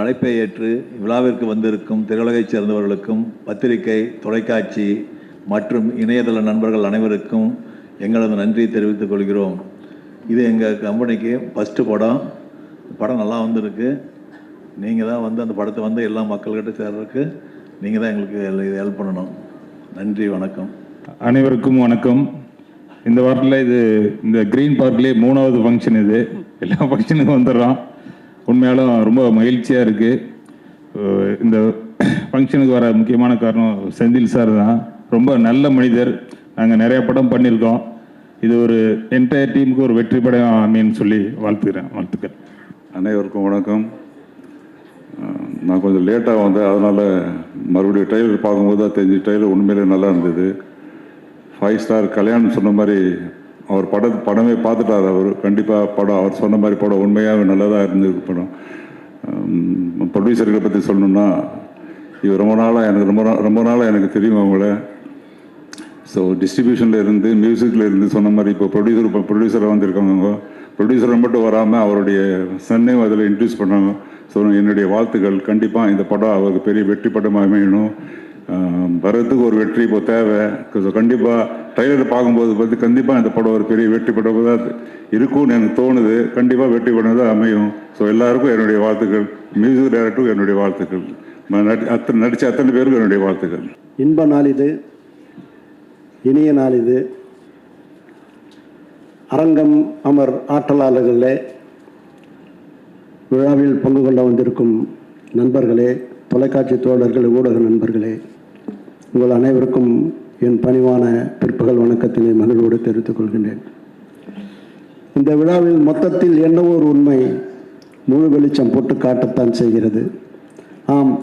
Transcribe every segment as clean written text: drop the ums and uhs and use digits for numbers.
அழைப்பை ஏற்று விழாவிற்கு வந்திருக்கும் திரையுலகைச் சேர்ந்தவர்களுக்கும் பத்திரிகை, தொலைக்காட்சி மற்றும் இணையதள நண்பர்கள் அனைவருக்கும் எங்களது நன்றியை தெரிவித்துக் கொள்கிறோம். இது எங்கள் கம்பெனிக்கு ஃபஸ்ட்டு படம் நல்லா வந்திருக்கு. நீங்கள் தான் வந்து அந்த படத்தை வந்து எல்லா மக்கள்கிட்ட சேர்றதுக்கு நீங்கள் தான் எங்களுக்கு ஹெல்ப் பண்ணணும். நன்றி, வணக்கம். அனைவருக்கும் வணக்கம். இந்த வாரத்தில் இந்த க்ரீன் பார்க்லேயே 3வது ஃபங்க்ஷன். இது எல்லா ஃபங்க்ஷனுக்கும் வந்துடுறோம். உண்மையாலும் ரொம்ப மகிழ்ச்சியாக இருக்குது. இந்த ஃபங்க்ஷனுக்கு வர முக்கியமான காரணம் செந்தில் சார் தான். ரொம்ப நல்ல மனிதர். நாங்கள் நிறையா படம் பண்ணியிருக்கோம். இது ஒரு என்டையர் டீமுக்கு ஒரு வெற்றி படம் அமைன்னு சொல்லி வாழ்த்துக்கள். அனைவருக்கும் வணக்கம். நான் கொஞ்சம் லேட்டாக வந்தேன், அதனால் மறுபடியும் ட்ரெய்லர் பார்க்கும்போது தான் தெரிஞ்சு ட்ரெய்லர் உண்மையிலே நல்லா இருந்தது. 5 ஸ்டார் கல்யாணம் சொன்ன மாதிரி அவர் படமே பார்த்துட்டார். அவர் கண்டிப்பாக படம் அவர் சொன்ன மாதிரி படம் உண்மையாகவே நல்லதாக இருந்தது படம். ப்ரொடியூசர்களை பற்றி சொல்லணுன்னா, இவர் ரொம்ப நாளாக எனக்கு தெரியும் அவங்கள. ஸோ டிஸ்ட்ரிபியூஷனில் இருந்து மியூசிக்கில் இருந்து சொன்ன மாதிரி இப்போ ப்ரொடியூசராக வந்திருக்காங்க. ப்ரொடியூசரை மட்டும் வராமல் அவருடைய சன்னையும் அதில் இன்ட்ரடியூஸ் பண்ணாங்க. ஸோ என்னுடைய வாழ்த்துக்கள். கண்டிப்பாக இந்த படம் அவருக்கு பெரிய வெற்றி படமாக அமையணும். வரதுக்கு ஒரு வெற்றி இப்போ தேவை. ஸோ கண்டிப்பாக ட்ரைலர் பார்க்கும்போது கண்டிப்பாக இந்த படம் ஒரு பெரிய வெற்றி படம் தான் இருக்கும்னு எனக்கு தோணுது. கண்டிப்பாக வெற்றி படம் தான் அமையும். ஸோ எல்லாருக்கும் என்னுடைய வாழ்த்துக்கள். மியூசிக் டைரக்டருக்கும் என்னுடைய வாழ்த்துக்கள். நடித்த அத்தனை பேருக்கும் என்னுடைய வாழ்த்துக்கள். இன்ப நாள் இது, இனிய நாள் இது. அரங்கம் அமர் ஆற்றலாளர்களே, விழாவில் பங்கு கொள்ள வந்திருக்கும் நண்பர்களே, தொலைக்காட்சி தோழர்கள், ஊடக நண்பர்களே, உங்கள் அனைவருக்கும் என் பணிவான பிற்பகல் வணக்கத்தினை மகிழ்வோடு தெரிவித்துக் கொள்கின்றேன். இந்த விழாவில் மொத்தத்தில் என்னவோ ஒரு உண்மை முழு வெளிச்சம் போட்டு காட்டத்தான் செய்கிறது. ஆம்,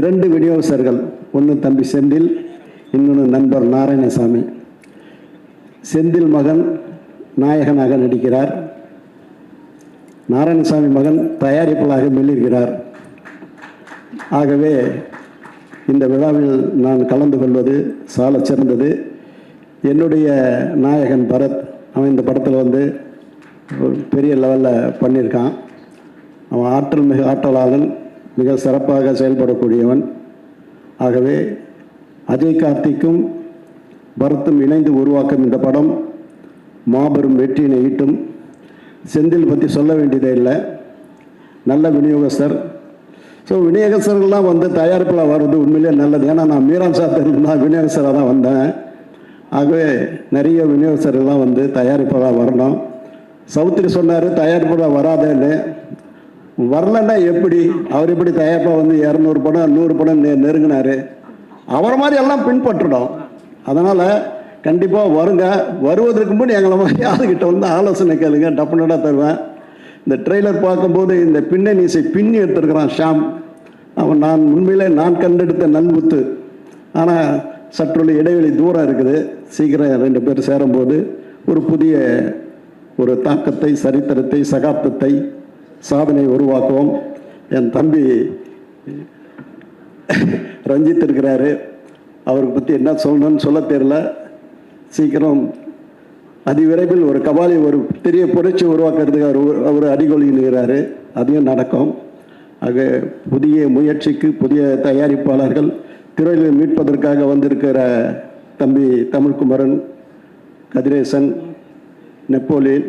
2 விநியோகஸ்தர்கள், ஒன்று தம்பி செந்தில், இன்னொன்று நண்பர் நாராயணசாமி. செந்தில் மகன் நாயகனாக நடிக்கிறார். நாராயணசாமி மகன் தயாரிப்பாளராக மெல்லிருக்கிறார். ஆகவே இந்த விழாவில் நான் கலந்து கொள்வது சால சிறந்தது. என்னுடைய நாயகன் பரத், அவன் இந்த படத்தில் வந்து ஒரு பெரிய லெவலில் பண்ணியிருக்கான். அவன் மிக ஆற்றலாளன், மிக சிறப்பாக செயல்படக்கூடியவன். ஆகவே அஜய் கார்த்திக்கும் பரத்தும் இணைந்து உருவாக்கும் இந்த படம் மாபெரும் வெற்றியினை ஈட்டும். செந்தில் பற்றி சொல்ல வேண்டியதே இல்லை, நல்ல விநியோகஸ்தர். ஸோ விநியோகஸ்தர்கள்லாம் வந்து தயாரிப்பில் வர்றது உண்மையிலே நல்லது. ஏன்னா நான் மீரான் சாத்திரம் தான் விநியோகஸ்தராக தான் வந்தேன். ஆகவே நிறைய விநியோகஸ்தர்கள்லாம் வந்து தயாரிப்பாக வரணும். சௌத்ரி சொன்னார் தயாரிப்பாக வராதேன்னு. வரலன்னா எப்படி? அவர் எப்படி தயாரிப்பாக வந்து 200 படம் 100 படம் நெருங்கினார்? அவரை மாதிரி எல்லாம் பின்பற்றணும். அதனால் கண்டிப்பாக வருங்க. வருவதற்கு முன்னாடி எங்களை மாதிரி யாருக்கிட்ட வந்து ஆலோசனை கேளுங்க, டப்புனடாக தருவேன். இந்த ட்ரெய்லர் பார்க்கும்போது இந்த பின்னணி இசை பின்னி எடுத்துருக்கிறான் ஷாம். அவன் உண்மையிலே நான் கண்டெடுத்த நல்முத்து. ஆனால் சற்றுள்ள இடைவெளி தூரம் இருக்குது. சீக்கிரம் 2 பேர் சேரும்போது ஒரு புதிய ஒரு தாக்கத்தை, சரித்திரத்தை, சகாப்தத்தை, சாதனை உருவாக்குவோம். என் தம்பி ரஞ்சித் இருக்கிறாரு. அவருக்கு பற்றி என்ன சொல்லணும்னு சொல்ல தெரியல. சீக்கிரம் அதிவிரைவில் ஒரு கபாலி ஒரு பெரிய புரட்சி உருவாக்குறதுக்கு அவர் அடிகொள்கிறாரு. அதையும் நடக்கும். ஆக புதிய முயற்சிக்கு புதிய தயாரிப்பாளர்கள் திரையில் மீட்பதற்காக வந்திருக்கிற தம்பி தமிழ்குமரன், கதிரேசன், நெப்போலியன்,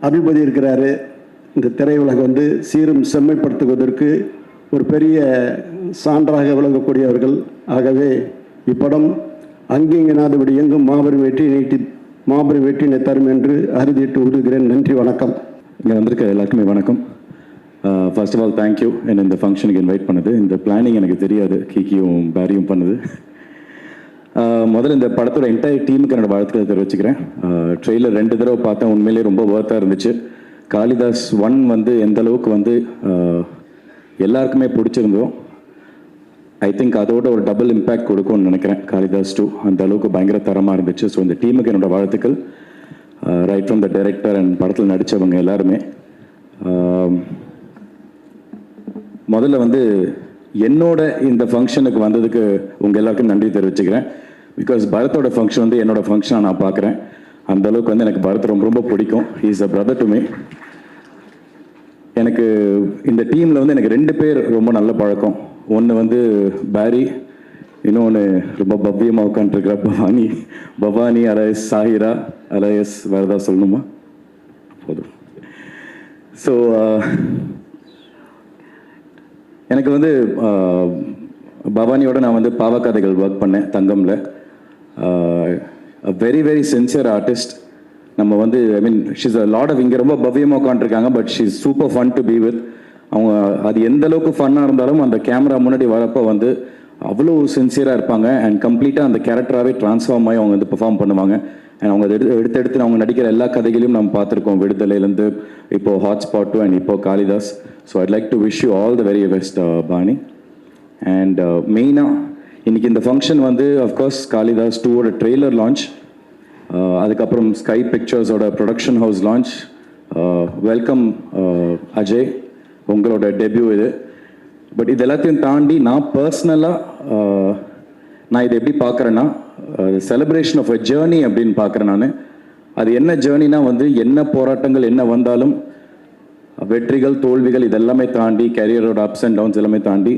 அபிபதி இருக்கிறாரு. இந்த திரையுலகம் வந்து சீரும் செம்மைப்படுத்துவதற்கு ஒரு பெரிய சான்றாக விளங்கக்கூடியவர்கள். ஆகவே இப்படம் அங்கிங்கனாதபடி எங்கும் மாபெரும் வெற்றியினை தரும் என்று அறுதிட்டு உறுகிறேன். நன்றி, வணக்கம். இங்கே வந்திருக்க எல்லாருக்குமே வணக்கம். ஃபர்ஸ்ட் ஆஃப் ஆல் தேங்க்யூ என்னை இந்த ஃபங்க்ஷனுக்கு இன்வைட் பண்ணது. இந்த பிளானிங் எனக்கு தெரியாது, கீக்கியும் பேரியும் பண்ணுது. முதல்ல இந்த படத்தோட என்டையர் டீமுக்கு என்னோட வாழ்த்துக்களை தெரிவிச்சுக்கிறேன். ட்ரெய்லர் 2 தடவை பார்த்தேன், உண்மையிலேயே ரொம்ப ஒர்த்தாக இருந்துச்சு. காளிதாஸ் 1 வந்து எந்த அளவுக்கு வந்து எல்லாருக்குமே பிடிச்சிருந்தோம், ஐ திங்க் அதோட ஒரு டபுள் இம்பேக்ட் கொடுக்கும்னு நினைக்கிறேன். காளிதாஸ் 2 அந்த அளவுக்கு பயங்கர தரமாக இருந்துச்சு. ஸோ இந்த டீமுக்கு என்னோட வாழ்த்துக்கள். Right from the director and படத்தில் நடித்தவங்க எல்லாருமே. முதல்ல வந்து என்னோட இந்த ஃபங்க்ஷனுக்கு வந்ததுக்கு உங்கள் எல்லாருக்கும் நன்றி தெரிவிச்சுக்கிறேன். பிகாஸ் பரத்தோட ஃபங்க்ஷன் வந்து என்னோட ஃபங்க்ஷனாக நான் பார்க்குறேன். அந்த அளவுக்கு வந்து எனக்கு பரத் ரொம்ப ரொம்ப பிடிக்கும். He is a brother to me. எனக்கு இந்த டீமில் வந்து எனக்கு 2 பேர் ரொம்ப நல்ல பழக்கம். ஒன்று வந்து பேரி, இன்னொன்று ரொம்ப பவ்யமாக உட்காந்துருக்கிற பவானி அலையஸ் சாஹிரா அலையஸ், வேறு ஏதாவது சொல்லணுமா? போதும். ஸோ எனக்கு வந்து பவானியோட நான் வந்து பாவக்கதைகள் ஒர்க் பண்ணேன் தங்கம்ல. Very very sincere artist. நம்ம வந்து ஷீஸ் அ லாட் ஆஃப், இங்கே ரொம்ப பவ்யமாக உட்காந்துருக்காங்க, but she's super fun to be with. அவங்க அது எந்த அளவுக்கு ஃபன்னாக இருந்தாலும் அந்த கேமரா முன்னாடி வரப்போ வந்து அவ்வளோ சின்சியராக இருப்பாங்க. அண்ட் கம்ப்ளீட்டாக அந்த கேரக்டராகவே ட்ரான்ஸ்ஃபார்ம் ஆகி அவங்க வந்து பெர்ஃபார்ம் பண்ணுவாங்க. அண்ட் அவங்க எடுத்து அவங்க நடிக்கிற எல்லா கதைகளையும் நம்ம பார்த்துருக்கோம், விடுதலையிலேருந்து இப்போ ஹாட்ஸ்பாட் அண்ட் இப்போ Kalidas. So I'd like to wish you all the very best பாணி. அண்ட் மெயினாக இன்னைக்கு இந்த ஃபங்க்ஷன் வந்து அஃப்கோர்ஸ் காளிதாஸ் 2ஓட ட்ரெய்லர் லான்ச், அதுக்கப்புறம் ஸ்கை பிக்சர்ஸோட production house launch. Welcome Ajay, உங்களோட டெபியூ இது. பட் இது எல்லாத்தையும் தாண்டி நான் பர்சனலாக நான் இதை எப்படி பார்க்குறேன்னா, செலிப்ரேஷன் ஆஃப் அ ஜேர்னி அப்படின்னு பார்க்குறேன் நான். அது என்ன ஜேர்னினா வந்து என்ன போராட்டங்கள் என்ன வந்தாலும், வெற்றிகள் தோல்விகள் இதெல்லாமே தாண்டி, கேரியரோட அப்ஸ் அண்ட் டவுன்ஸ் எல்லாமே தாண்டி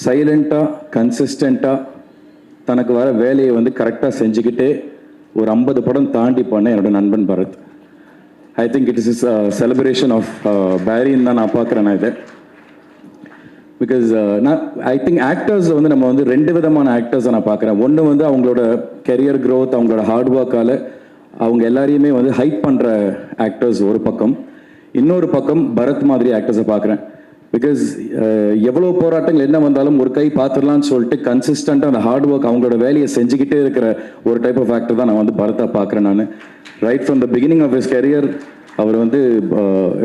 சைலண்ட்டாக கன்சிஸ்டண்ட்டாக தனக்கு வர வேலையை வந்து கரெக்டாக செஞ்சுக்கிட்டே ஒரு 50 படம் தாண்டி பண்ண என்னோட நண்பன் Bharath. I think it is celebration of பேரின்னு தான் நான் பார்க்குறேன் நான் இதை. பிகாஸ் நான் ஐ திங்க் ஆக்டர்ஸ் வந்து நம்ம வந்து 2 விதமான ஆக்டர்ஸை நான் பார்க்குறேன். ஒன்று வந்து அவங்களோட கெரியர் க்ரோத், அவங்களோட ஹார்ட் ஒர்க்கால் அவங்க எல்லாரையுமே வந்து ஹைப் பண்ணுற ஆக்டர்ஸ் ஒரு பக்கம். இன்னொரு பக்கம் பரத் மாதிரி ஆக்டர்ஸை பார்க்குறேன். பிகாஸ் எவ்வளோ போராட்டங்கள் என்ன வந்தாலும் ஒரு கை பார்த்துடலான்னு சொல்லிட்டு கன்சிஸ்டண்ட்டாக அந்த ஹார்ட் ஒர்க் அவங்களோட வேலையை செஞ்சுக்கிட்டே இருக்கிற ஒரு டைப் ஆஃப் ஆக்டர் தான் நான் வந்து பரத்தை பார்க்குறேன் நான். Right from the beginning of his career அவர் வந்து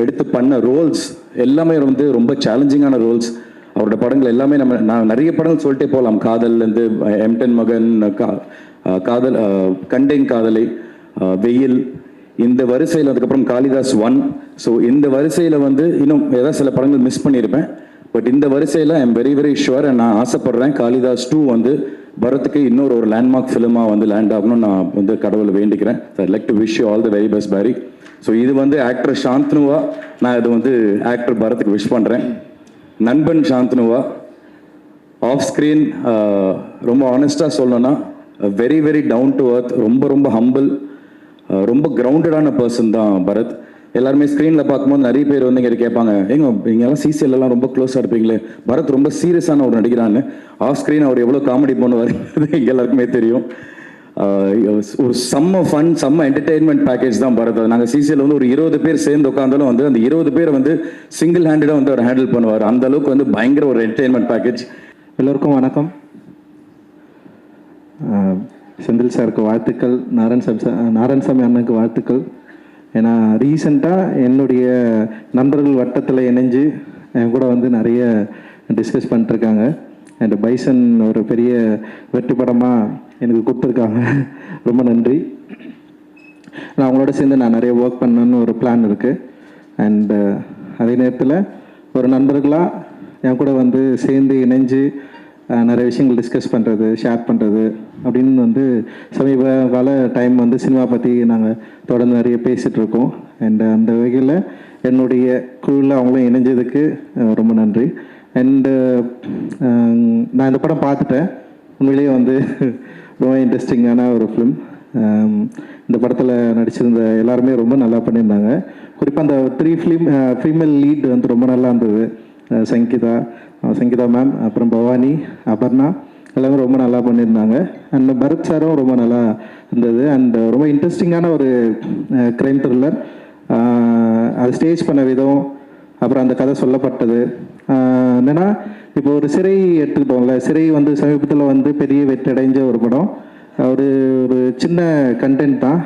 எடுத்து பண்ண ரோல்ஸ் எல்லாமே வந்து ரொம்ப சேலஞ்சிங்கான ரோல்ஸ். அவரோட படங்கள் எல்லாமே நான் நிறைய படங்கள் சொல்லிட்டே போகலாம். காதல்லேருந்து M10 மகன், காதல், கண்டேன் காதலை, வெயில், இந்த வரிசையில் அதுக்கப்புறம் காளிதாஸ் 1. ஸோ இந்த வரிசையில் வந்து இன்னும் ஏதாவது சில படங்கள் மிஸ் பண்ணியிருப்பேன். பட் இந்த வரிசையில் I am very very sure, நான் ஆசைப்படுறேன் காளிதாஸ் 2 வந்து பரத்துக்கு இன்னொரு லேண்ட்மார்க் ஃபிலிமாக வந்து லேண்ட் ஆகணும்னு நான் வந்து கடவுளை வேண்டிக்கிறேன். I like to wish you all the very best Peri. So இது வந்து ஆக்டர் சாந்தனுவா, நான் இது வந்து ஆக்டர் பரத்துக்கு விஷ் பண்ணுறேன். நண்பன் சாந்தனுவா, ஆஃப் ஸ்க்ரீன் ரொம்ப ஆனஸ்டாக சொல்லணும்னா வெரி வெரி டவுன் டு அர்த், ரொம்ப ரொம்ப ஹம்பிள், ரொம்ப கிரவுண்டடான பர்சன் தான் பரத். எல்லாருமே ஸ்க்ரீனில் பார்க்கும்போது நிறைய பேர் வந்து இங்கே கேட்பாங்க, இங்கெல்லாம் சிசிஎல்லாம் ரொம்ப க்ளோஸாக இருப்பீங்களே, பரத் ரொம்ப சீரியஸான ஒரு நடிகரான்னு. ஆஃப் ஸ்க்ரீன் அவர் எவ்வளோ காமெடி பண்ணுவார் எங்கள் எல்லாருக்குமே தெரியும். ஒரு செம்ம ஃபன், செம்ம என்டர்டெயின்மெண்ட் பேக்கேஜ் தான் பரத். நாங்கள் சிசிஎல் வந்து ஒரு 20 பேர் சேர்ந்து உட்காந்தாலும் வந்து அந்த 20 பேரை வந்து சிங்கிள் ஹேண்டடாக வந்து அவர் ஹேண்டில் பண்ணுவார். அந்த அளவுக்கு வந்து பயங்கர ஒரு என்டர்டெயின்மெண்ட் பேக்கேஜ். எல்லோருக்கும் வணக்கம். செந்தில் சாருக்கு வாழ்த்துக்கள், நாராயணசாமி அண்ணனுக்கு வாழ்த்துக்கள். ஏன்னா ரீசெண்டாக என்னுடைய நண்பர்கள் வட்டத்தில் இணைஞ்சு என் கூட வந்து நிறைய டிஸ்கஸ் பண்ணிட்டுருக்காங்க. அண்ட் பைசன் ஒரு பெரிய வெற்றி படமாக எனக்கு கொடுத்துருக்காங்க, ரொம்ப நன்றி. நான் அவங்களோட சேர்ந்து நான் நிறைய ஒர்க் பண்ணணுன்னு ஒரு பிளான் இருக்குது. அண்டு அதே நேரத்தில் ஒரு நண்பர்களாக என் கூட வந்து சேர்ந்து இணைஞ்சு நிறைய விஷயங்கள் டிஸ்கஸ் பண்ணுறது, ஷேர் பண்ணுறது அப்படின்னு வந்து சமீப கால டைம் வந்து சினிமா பற்றி நாங்கள் தொடர்ந்து நிறைய பேசிகிட்ருக்கோம். அண்ட் அந்த வகையில் என்னுடைய குழுவில் அவங்களும் இணைஞ்சதுக்கு ரொம்ப நன்றி. அண்டு நான் இந்த படம் பார்த்துட்டேன். உண்மையிலேயே வந்து ரொம்ப இன்ட்ரெஸ்டிங்கான ஒரு ஃபிலிம். இந்த படத்தில் நடிச்சிருந்த எல்லாருமே ரொம்ப நல்லா பண்ணியிருந்தாங்க. குறிப்பாக அந்த 3 ஃபீமேல் லீட் வந்து ரொம்ப நல்லா இருந்தது. சங்கீதா மேம், அப்புறம் பவானி, அபர்ணா எல்லாமே ரொம்ப நல்லா பண்ணியிருந்தாங்க. அண்ட் பரத் சாரும் ரொம்ப நல்லா இருந்தது. அண்ட் ரொம்ப இன்ட்ரெஸ்டிங்கான ஒரு க்ரைம் த்ரில்லர். அது ஸ்டேஜ் பண்ண விதம், அப்புறம் அந்த கதை சொல்லப்பட்டது என்னென்னா, இப்போ ஒரு சிறை எடுத்துக்கிட்டோம்ல, சிறை வந்து சமீபத்தில் வந்து பெரிய வெற்றி அடைஞ்ச ஒரு படம். ஒரு சின்ன கண்டென்ட் தான்.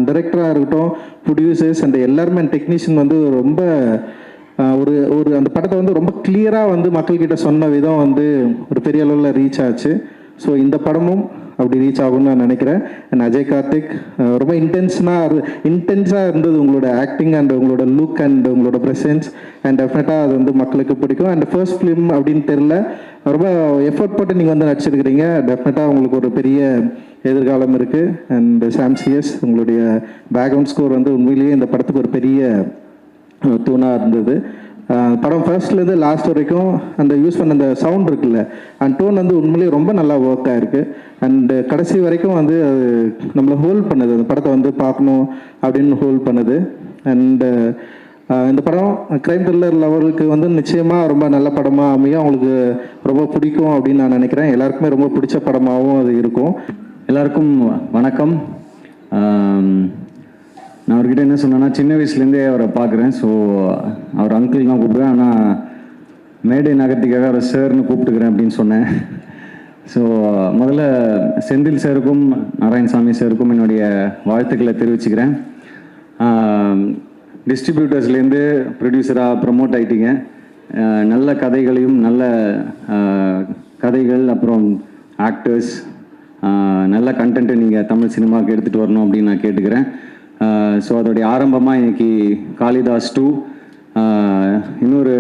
டைரக்டராக இருக்கட்டும், ப்ரொடியூசர்ஸ் அண்ட் எல்லாருமே டெக்னீஷியன் வந்து ரொம்ப ஒரு அந்த படத்தை வந்து ரொம்ப கிளியராக வந்து மக்கள்கிட்ட சொன்ன விதம் வந்து ஒரு பெரிய அளவில் ரீச் ஆச்சு. ஸோ இந்த படமும் அப்படி ரீச் ஆகும்னு நான் நினைக்கிறேன். அண்ட் அஜய் கார்த்திக் ரொம்ப இன்டென்ஸாக இருந்தது உங்களோட ஆக்டிங் அண்ட் உங்களோட லுக் அண்ட் உங்களோட ப்ரெசன்ஸ். அண்ட் டெஃபினட்டாக அது வந்து மக்களுக்கு பிடிக்கும். அண்ட் ஃபர்ஸ்ட் ஃபிலிம் அப்படின்னு தெரில, ரொம்ப எஃபர்ட் போட்டு நீங்கள் வந்து நடிச்சிருக்கிறீங்க. டெஃபினட்டாக உங்களுக்கு ஒரு பெரிய எதிர்காலம் இருக்குது. அண்ட் சாம் சிஎஸ், உங்களுடைய பேக்ரவுண்ட் ஸ்கோர் வந்து உண்மையிலேயே இந்த படத்துக்கு ஒரு பெரிய தூணாக இருந்தது. படம் ஃபர்ஸ்ட்லேருந்து லாஸ்ட் வரைக்கும் அந்த யூஸ் பண்ண அந்த சவுண்ட் இருக்குல்ல, அந்த டோன் வந்து உண்மையிலேயே ரொம்ப நல்லா ஒர்க் ஆகிருக்கு. அண்டு கடைசி வரைக்கும் வந்து அது நம்மளை ஹோல்ட் பண்ணுது, அந்த படத்தை வந்து பார்க்கணும் அப்படின்னு ஹோல்ட் பண்ணுது. அண்டு இந்த படம் க்ரைம் த்ரில்லர் லெவலுக்கு வந்து நிச்சயமாக ரொம்ப நல்ல படமாக அமையும், அவங்களுக்கு ரொம்ப பிடிக்கும் அப்படின்னு நான் நினைக்கிறேன். எல்லாருக்குமே ரொம்ப பிடிச்ச படமாகவும் அது இருக்கும். எல்லாருக்கும் வணக்கம். நான் அவர்கிட்ட என்ன சொன்னேன்னா, சின்ன வயசுலேருந்தே அவரை பார்க்குறேன். ஸோ அவர் அங்கிள் தான் கூப்பிடுவேன், ஆனால் மேடை நகர்த்திக்காக அவரை சார்னு கூப்பிட்டுக்கிறேன் அப்படின்னு சொன்னேன். ஸோ முதல்ல செந்தில் சாருக்கும் நாராயணசாமி சாருக்கும் என்னுடைய வாழ்த்துக்களை தெரிவிச்சுக்கிறேன். டிஸ்ட்ரிபியூட்டர்ஸ்லேருந்து ப்ரொடியூசராக ப்ரமோட் ஆகிட்டீங்க. நல்ல கதைகளையும் நல்ல கதைகள் அப்புறம் ஆக்டர்ஸ் நல்ல கண்டென்ட்டை நீங்கள் தமிழ் சினிமாவுக்கு எடுத்துகிட்டு வரணும் அப்படின்னு நான் கேட்டுக்கிறேன். ஸோ அதோடைய ஆரம்பமாக இன்னைக்கு காளிதாஸ் 2. இன்னொரு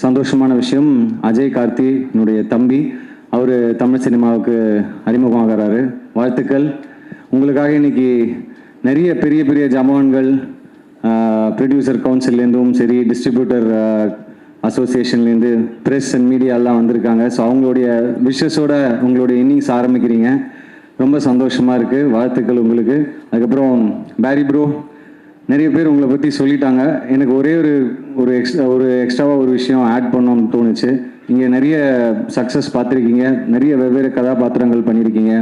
சந்தோஷமான விஷயம், அஜய் கார்த்தி என்னுடைய தம்பி, அவர் தமிழ் சினிமாவுக்கு அறிமுகமாகிறாரு. வாழ்த்துக்கள். உங்களுக்காக இன்னைக்கு நிறைய பெரிய பெரிய ஜமான்கள் ப்ரொடியூசர் கவுன்சில்லேருந்தும் சரி, டிஸ்ட்ரிபியூட்டர் அசோசியேஷன்லேருந்து ப்ரெஸ் அண்ட் மீடியாலாம் வந்திருக்காங்க. ஸோ அவங்களுடைய விஷஸோட உங்களுடைய இன்னிங்ஸ் ஆரம்பிக்கிறீங்க, ரொம்ப சந்தோஷமாக இருக்குது. வாழ்த்துக்கள் உங்களுக்கு. அதுக்கப்புறம் பேரி ப்ரோ, நிறைய பேர் உங்களை பற்றி சொல்லிட்டாங்க. எனக்கு ஒரே ஒரு எக்ஸ்ட்ராவாக ஒரு விஷயம் ஆட் பண்ணணும்னு தோணுச்சு. நீங்கள் நிறைய சக்ஸஸ் பார்த்துருக்கீங்க, நிறைய வெவ்வேறு கதாபாத்திரங்கள் பண்ணியிருக்கீங்க.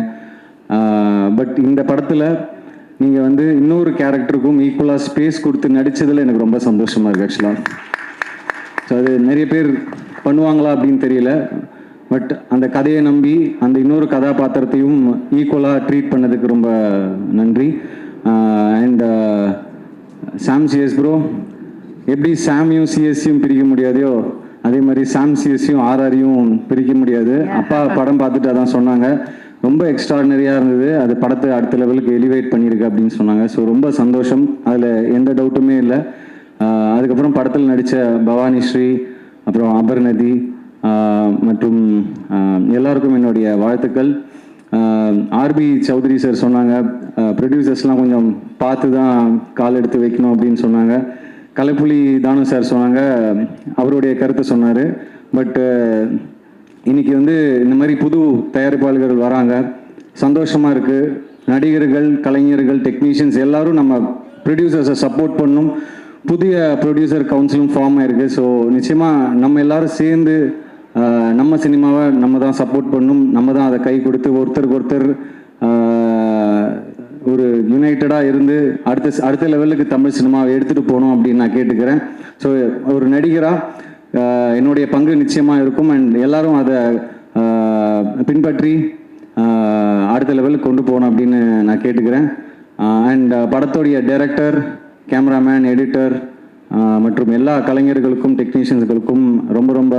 பட் இந்த படத்தில் நீங்கள் வந்து இன்னொரு கேரக்டருக்கும் ஈக்குவலாக ஸ்பேஸ் கொடுத்து நடித்ததில் எனக்கு ரொம்ப சந்தோஷமாக இருக்குது ஆக்சுவலாக. ஸோ அது நிறைய பேர் பண்ணுவாங்களா அப்படின்னு தெரியல. பட் அந்த கதையை நம்பி அந்த இன்னொரு கதாபாத்திரத்தையும் ஈக்குவலாக ட்ரீட் பண்ணதுக்கு ரொம்ப நன்றி. அண்ட் சாம் சிஎஸ் ப்ரோ, எப்படி சாமியும் சிஎஸ்சியும் பிரிக்க முடியாதையோ அதே மாதிரி சாம் சிஎஸ்சியும் ஆர்ஆரையும் பிரிக்க முடியாது. அப்பா படம் பார்த்துட்டு அதான் சொன்னாங்க, ரொம்ப எக்ஸ்ட்ராடினரியாக இருந்தது, அது படத்தை அடுத்த லெவலுக்கு எலிவேட் பண்ணியிருக்கு அப்படின்னு சொன்னாங்க. ஸோ ரொம்ப சந்தோஷம், அதில் எந்த டவுட்டுமே இல்லை. அதுக்கப்புறம் படத்தில் நடித்த பவானி ஸ்ரீ, அப்புறம் அபர்நதி மற்றும் எல்லாருக்கும் என்னுடைய வாழ்த்துக்கள். ஆர்பி சௌத்ரி சார் சொன்னாங்க, ப்ரொடியூசர்ஸ்லாம் கொஞ்சம் பார்த்து தான் கால் எடுத்து வைக்கணும் அப்படின்னு சொன்னாங்க. கலைப்புலி தானு சார் சொன்னாங்க, அவருடைய கருத்தை சொன்னார். பட்டு இன்னைக்கு வந்து இந்த மாதிரி புது தயாரிப்பாளர்கள் வராங்க, சந்தோஷமாக இருக்குது. நடிகர்கள், கலைஞர்கள், டெக்னீஷியன்ஸ் எல்லாரும் நம்ம ப்ரொடியூசர்ஸை சப்போர்ட் பண்ணணும். புதிய ப்ரொடியூசர் கவுன்சிலும் ஃபார்ம் ஆயிருக்கு. ஸோ நிச்சயமாக நம்ம எல்லாரும் சேர்ந்து நம்ம சினிமாவை நம்ம தான் சப்போர்ட் பண்ணணும், நம்ம தான் அதை கை கொடுத்து ஒருத்தருக்கு ஒருத்தர் ஒரு யுனைட்டடாக இருந்து அடுத்த லெவலுக்கு தமிழ் சினிமாவை எடுத்துகிட்டு போகணும் அப்படின்னு நான் கேட்டுக்கிறேன். ஸோ ஒரு நடிகராக என்னுடைய பங்கு நிச்சயமாக இருக்கும். அண்ட் எல்லாரும் அதை பின்பற்றி அடுத்த லெவலுக்கு கொண்டு போகணும் அப்படின்னு நான் கேட்டுக்கிறேன். அண்ட் படத்தோடைய டைரக்டர், கேமராமேன், எடிட்டர் மற்றும் எல்லா கலைஞர்களுக்கும் டெக்னீஷியன்ஸுகளுக்கும் ரொம்ப ரொம்ப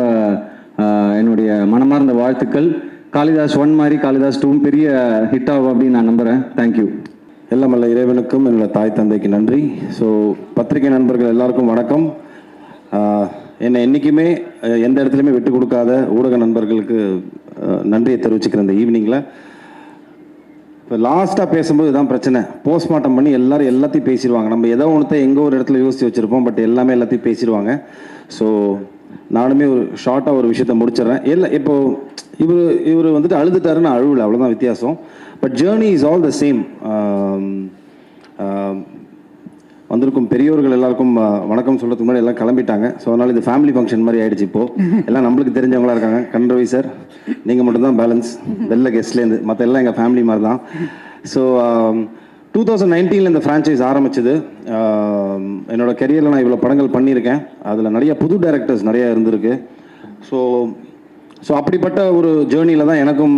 என்னுடைய மனமார்ந்த வாழ்த்துக்கள். காளிதாஸ் 1 மாதிரி காளிதாஸ் 2 பெரிய ஹிட் ஆகும் அப்படின்னு நான் நம்புகிறேன். தேங்க்யூ. எல்லாம் வல்ல இறைவனுக்கும் என்னோட தாய் தந்தைக்கு நன்றி. ஸோ பத்திரிகை நண்பர்கள் எல்லாருக்கும் வணக்கம். என்னை என்றைக்குமே எந்த இடத்துலையுமே விட்டு கொடுக்காத ஊடக நண்பர்களுக்கு நன்றியை தெரிவிச்சுக்கிறேன் இந்த ஈவினிங்கில். இப்போ லாஸ்ட்டாக பேசும்போது இதுதான் பிரச்சனை, போஸ்ட்மார்ட்டம் பண்ணி எல்லாரும் எல்லாத்தையும் பேசிடுவாங்க. நம்ம ஏதோ ஒன்றத்தை எங்கோ ஒரு இடத்துல யோசித்து வச்சுருப்போம், பட் எல்லாமே எல்லாத்தையும் பேசிடுவாங்க. ஸோ நானுமே ஒரு ஷார்ட்டாக ஒரு விஷயத்த முடிச்சிடுறேன். இப்போது இவர் வந்துட்டு அழுதுட்டாருன்னு அழுவலை, அவ்வளோதான் வித்தியாசம். But journey is all the same. வந்திருக்கும் பெரியோர்கள் எல்லாருக்கும் வணக்கம் சொல்கிறதுக்கு முன்னாடி எல்லாம் கிளம்பிட்டாங்க. ஸோ அதனால் இது ஃபேமிலி ஃபங்க்ஷன் மாதிரி ஆகிடுச்சு. இப்போது எல்லாம் நம்மளுக்கு தெரிஞ்சவங்களா இருக்காங்க. கண்ரவி சார், நீங்கள் மட்டும்தான் பேலன்ஸ் வெளில கெஸ்ட்லேருந்து, மற்ற எல்லாம் எங்கள் ஃபேமிலி மாதிரி தான். ஸோ 2019 இந்த ஃப்ரான்ச்சைஸ் ஆரம்பிச்சது. என்னோட கெரியரில் நான் இவ்வளோ படங்கள் பண்ணியிருக்கேன். அதில் நிறைய புது டைரக்டர்ஸ் நிறையா இருந்திருக்கு. ஸோ அப்படிப்பட்ட ஒரு ஜேர்னியில் தான் எனக்கும்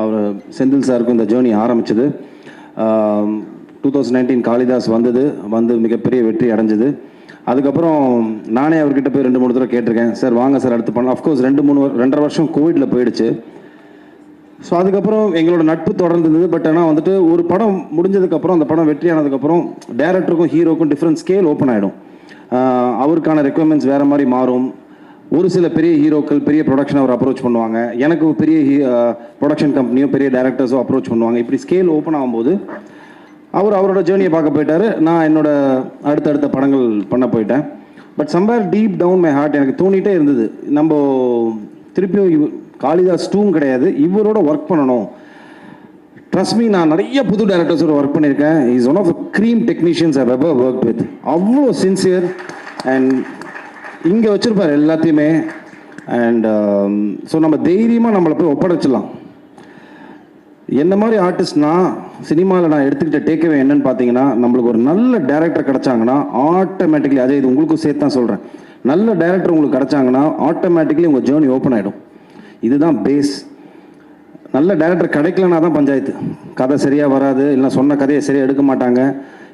அவர் செந்தில் சாருக்கும் இந்த ஜேர்னி ஆரம்பிச்சது. 2019 காளிதாஸ் வந்து மிகப்பெரிய வெற்றி அடைஞ்சது. அதுக்கப்புறம் நானே அவர்கிட்ட போய் 2-3 தடவை கேட்டிருக்கேன், சார் வாங்க சார் அடுத்து பண்ணலாம். அஃப்கோர்ஸ் 2-2.5 வருஷம் கோவிடில் போயிடுச்சு. ஸோ அதுக்கப்புறம் எங்களோட நட்பு தொடர்ந்தது. பட் ஆனால் வந்துட்டு ஒரு படம் முடிஞ்சதுக்கப்புறம், அந்த படம் வெற்றி ஆனதுக்கப்புறம் டேரக்டருக்கும் ஹீரோக்கும் டிஃப்ரெண்ட் ஸ்கேல் ஓப்பன் ஆகிடும். அவருக்கான ரெக்குவயர்மெண்ட்ஸ் வேறு மாதிரி மாறும். ஒரு சில பெரிய ஹீரோக்கள் பெரிய ப்ரொடக்ஷன் அவர் அப்ரோச் பண்ணுவாங்க, எனக்கு பெரிய ப்ரொடக்ஷன் கம்பெனியோ பெரிய டேரக்டர்ஸோ அப்ரோச் பண்ணுவாங்க. இப்படி ஸ்கேல் ஓப்பன் ஆகும்போது அவர் அவரோட ஜேர்னியை பார்க்க போயிட்டாரு, நான் என்னோட அடுத்தடுத்த படங்கள் பண்ண போயிட்டேன். But somewhere deep down my heart எனக்கு தோணிகிட்டே இருந்தது, நம்ம திருப்பியும் காளிதாஸ் 2 கிடையாது, இவரோட ஒர்க் பண்ணணும். ட்ரஸ்ட் மீ, நான் நிறைய புது டைரக்டர்ஸோட ஒர்க் பண்ணியிருக்கேன். Is one of the cream technicians I ever work with. அவ்வளோ சின்சியர் அண்ட் இங்கே வச்சுருப்பார் எல்லாத்தையுமே. அண்ட் ஸோ நம்ம தைரியமாக நம்மளை போய் ஒப்படைச்சிடலாம். என்ன மாதிரி ஆர்டிஸ்ட்னா சினிமாவில் நான் எடுத்துக்கிட்ட டேக்அவே என்னன்னு பார்த்தீங்கன்னா, நம்மளுக்கு ஒரு நல்ல டேரக்டர் கிடச்சாங்கன்னா ஆட்டோமேட்டிக்லி, அதே இது உங்களுக்கும் சேர்த்து தான் சொல்கிறேன், நல்ல டேரக்டர் உங்களுக்கு கிடச்சாங்கன்னா ஆட்டோமேட்டிக்லி உங்கள் ஜேர்னி ஓப்பன் ஆகிடும். இதுதான் பேஸ். நல்ல டேரக்டர் கிடைக்கலனா தான் பஞ்சாயத்து. கதை சரியாக வராது, இல்லை சொன்ன கதையை சரியாக எடுக்க மாட்டாங்க,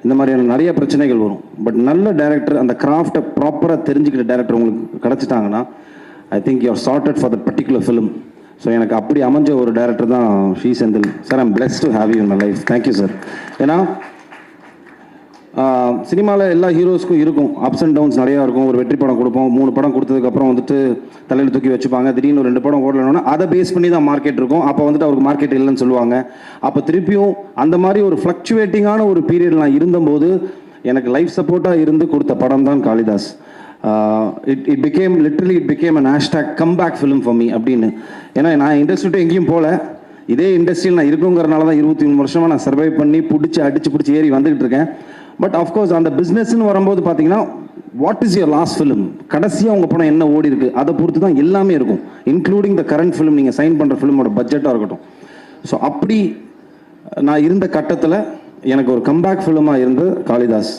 இந்த மாதிரியான நிறைய பிரச்சனைகள் வரும். பட் நல்ல டேரக்டர், அந்த கிராஃப்டை ப்ராப்பராக தெரிஞ்சுக்கிட்ட டேரக்டர் உங்களுக்கு கிடச்சிட்டாங்கன்னா I think you are charted for that particular film. So எனக்கு அப்படி அமைஞ்ச ஒரு டேரக்டர் தான் Sri Senthil sir. I'm blessed to have you in my life. Thank you sir. ஏன்னா சினிமாவில் எல்லா ஹீரோஸ்க்கும் இருக்கும் அப்ஸ் அண்ட் டவுன்ஸ் நிறையா இருக்கும். ஒரு வெற்றி படம் கொடுப்போம், 3 படம் கொடுத்ததுக்கப்புறம் வந்துட்டு தலையில் தூக்கி வச்சுப்பாங்க. திடீர்னு 2 படம் ஓடலன்னா அதை பேஸ் பண்ணி தான் மார்க்கெட் இருக்கும். அப்போ வந்துட்டு அவருக்கு மார்க்கெட் இல்லைன்னு சொல்லுவாங்க. அப்போ திருப்பியும் அந்த மாதிரி ஒரு ஃப்ளக்சுவேட்டிங்கான ஒரு பீரியட் நான் இருந்தபோது எனக்கு லைஃப் சப்போர்ட்டாக இருந்து கொடுத்த படம் தான் Kalidas. It became literally it became an hashtag comeback film for me அப்படின்னு. ஏன்னா நான் இண்டஸ்ட்ரிட்டு எங்கேயும் போகல, இதே இண்டஸ்ட்ரியில் நான் இருக்குங்கிறனால தான் 23 வருஷமாக நான் சர்வைவ் பண்ணி பிடிச்சி ஏறி வந்துகிட்டு இருக்கேன். பட் ஆஃப்கோர்ஸ் அந்த பிஸ்னஸ்ன்னு வரும்போது பார்த்தீங்கன்னா, what is your last film, கடைசியாக உங்கள் படம் என்ன ஓடி இருக்கு, அதை பொறுத்து தான் எல்லாமே இருக்கும், இன்க்ளூடிங் த கரண்ட் ஃபிலிம், நீங்கள் சைன் பண்ணுற ஃபிலிமோட பட்ஜெட்டாக இருக்கட்டும். ஸோ அப்படி நான் இருந்த கட்டத்தில் எனக்கு ஒரு கம்பேக் ஃபிலிமாக இருந்தது Kalidas.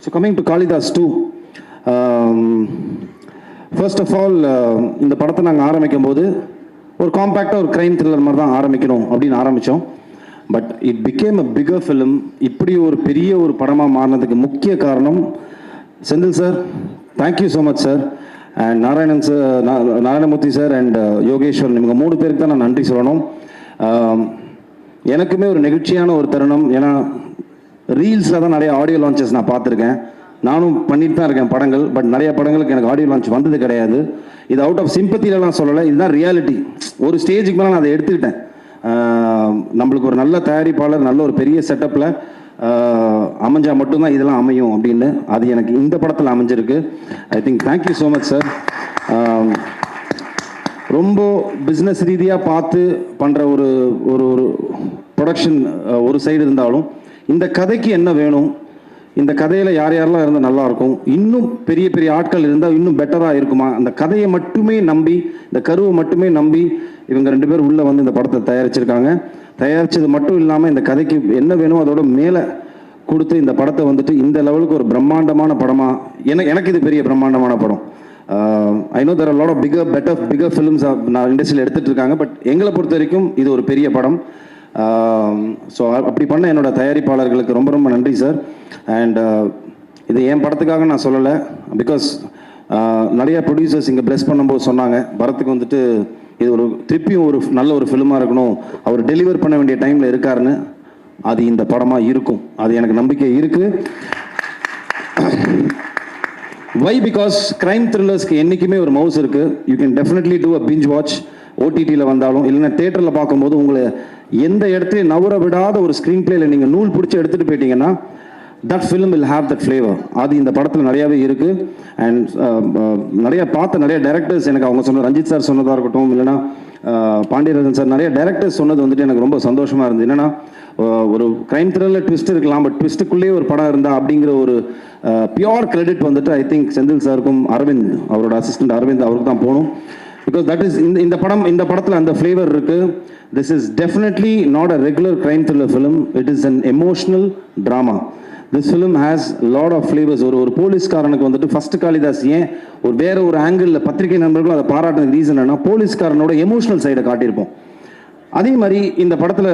So coming to Kalidas 2, first of all இந்த படத்தை நாங்கள் ஆரம்பிக்கும் போது ஒரு காம்பேக்டாக ஒரு க்ரைம் த்ரில்லர் மாதிரி தான் ஆரம்பிக்கணும் அப்படின்னு ஆரம்பித்தோம். But it became a bigger film. இப்படி ஒரு பெரிய ஒரு படமாக மாறினதுக்கு முக்கிய காரணம் Senthil sir. Thank you so much sir. And Narayanan sir, Narayanamurthy sir and Yogeswaran, இவங்க 3 பேருக்கு தான் நான் நன்றி சொல்லணும். எனக்குமே ஒரு நெகிழ்ச்சியான ஒரு தருணம். ஏன்னா ரீல்ஸில் தான் நிறைய ஆடியோ லான்ச்சஸ் நான் பார்த்துருக்கேன், நானும் பண்ணிட்டு தான் இருக்கேன் படங்கள். பட் நிறைய படங்களுக்கு எனக்கு ஆடியோ லான்ச் வந்தது கிடையாது. இது அவுட் ஆஃப் சிம்பத்தியிலலாம் சொல்லலை, இதுதான் ரியாலிட்டி. ஒரு ஸ்டேஜுக்கு மேலே நான் அதை எடுத்துக்கிட்டேன். நம்மளுக்கு ஒரு நல்ல தயாரிப்பாளர், நல்ல ஒரு பெரிய செட்டப்பில் அமைஞ்சால் மட்டும்தான் இதெல்லாம் அமையும் அப்படின்னு. அது எனக்கு இந்த படத்தில் அமைஞ்சிருக்கு. I think thank you so much sir. ரொம்ப பிஸ்னஸ் ரீதியாக பார்த்து பண்ணுற ஒரு ஒரு ஒரு ப்ரொடக்ஷன் ஒரு சைடு இருந்தாலும், இந்த கதைக்கு என்ன வேணும், இந்த கதையில் யார் யாரெல்லாம் இருந்தால் நல்லாயிருக்கும், இன்னும் பெரிய பெரிய ஆட்கள் இருந்தால் இன்னும் பெட்டராக இருக்குமா, அந்த கதையை மட்டுமே நம்பி, இந்த கருவை மட்டுமே நம்பி இவங்க 2 பேர் உள்ளே வந்து இந்த படத்தை தயாரிச்சிருக்காங்க. தயாரித்தது மட்டும் இல்லாமல் இந்த கதைக்கு என்ன வேணும் அதோட மேலே கொடுத்து இந்த படத்தை வந்துட்டு இந்த லெவலுக்கு ஒரு பிரம்மாண்டமான படமாக, எனக்கு இது பெரிய பிரம்மாண்டமான படம். I know there are lot of bigger films நான் இண்டஸ்ட்ரியில் எடுத்துகிட்டு இருக்காங்க. பட் எங்களை பொறுத்த வரைக்கும் இது ஒரு பெரிய படம். ஸோ அப்படி பண்ண என்னோட தயாரிப்பாளர்களுக்கு ரொம்ப ரொம்ப நன்றி சார். அண்ட் இது என் படத்துக்காக நான் சொல்லலை, பிகாஸ் நிறைய ப்ரொடியூசர்ஸ் இங்கே பிளஸ் பண்ணும்போது சொன்னாங்க, பரத்துக்கு வந்துட்டு இது ஒரு திருப்பியும் ஒரு நல்ல ஒரு ஃபிலிமாக இருக்கணும், அவர் டெலிவர் பண்ண வேண்டிய டைமில் இருக்காருன்னு. அது இந்த படமாக இருக்கும், அது எனக்கு நம்பிக்கை இருக்குது. வை? பிகாஸ் கிரைம் த்ரில்லர்ஸ்க்கு என்றைக்குமே ஒரு மவுஸ் இருக்குது. You can definitely do a binge watch. ஓடிடியில் வந்தாலும் இல்லைன்னா தேட்டரில் பார்க்கும்போது உங்களை எந்த இடத்துலையும் நவர விடாத ஒரு ஸ்க்ரீன் பிளேயில் நீங்கள் நூல் பிடிச்சி எடுத்துகிட்டு போயிட்டீங்கன்னா that film will have that flavour. அது இந்த படத்தில் நிறையாவே இருக்குது. அண்ட் நிறைய பார்த்த நிறைய டைரக்டர்ஸ் எனக்கு அவங்க சொன்ன, ரஞ்சித் சார் சொன்னதாக இருக்கட்டும், இல்லைனா பாண்டியராஜன் சார், நிறைய டைரக்டர்ஸ் சொன்னது வந்துட்டு எனக்கு ரொம்ப சந்தோஷமாக இருந்தது. என்னென்னா ஒரு கிரைம் த்ரில்லர் ட்விஸ்ட் இருக்கலாம், பட் ட்விஸ்ட்டுக்குள்ளேயே ஒரு படம் இருந்தால் அப்படிங்கிற ஒரு பியோர் கிரெடிட் வந்துட்டு ஐ திங்க் செந்தில் சாருக்கும் அரவிந்த், அவரோட அசிஸ்டன்ட் அரவிந்த், அவருக்கு தான் போகணும். பிகாஸ் தட் இஸ் இந்த படத்தில் அந்த ஃப்ளேவர் இருக்குது. This is definitely not a regular crime thriller film, it is an emotional drama. This film has lot of flavours. ஒரு போலீஸ்காரனுக்கு வந்துட்டு ஃபர்ஸ்ட் காளிதாஸ் ஏன் ஒரு வேற ஒரு ஆங்கிளில் பத்திரிகை நண்பர்களும் அதை பாராட்டுறதுக்கு ரீசன் என்ன, போலீஸ்காரனோட எமோஷனல் சைடை காட்டியிருப்போம். அதே மாதிரி இந்த படத்தில்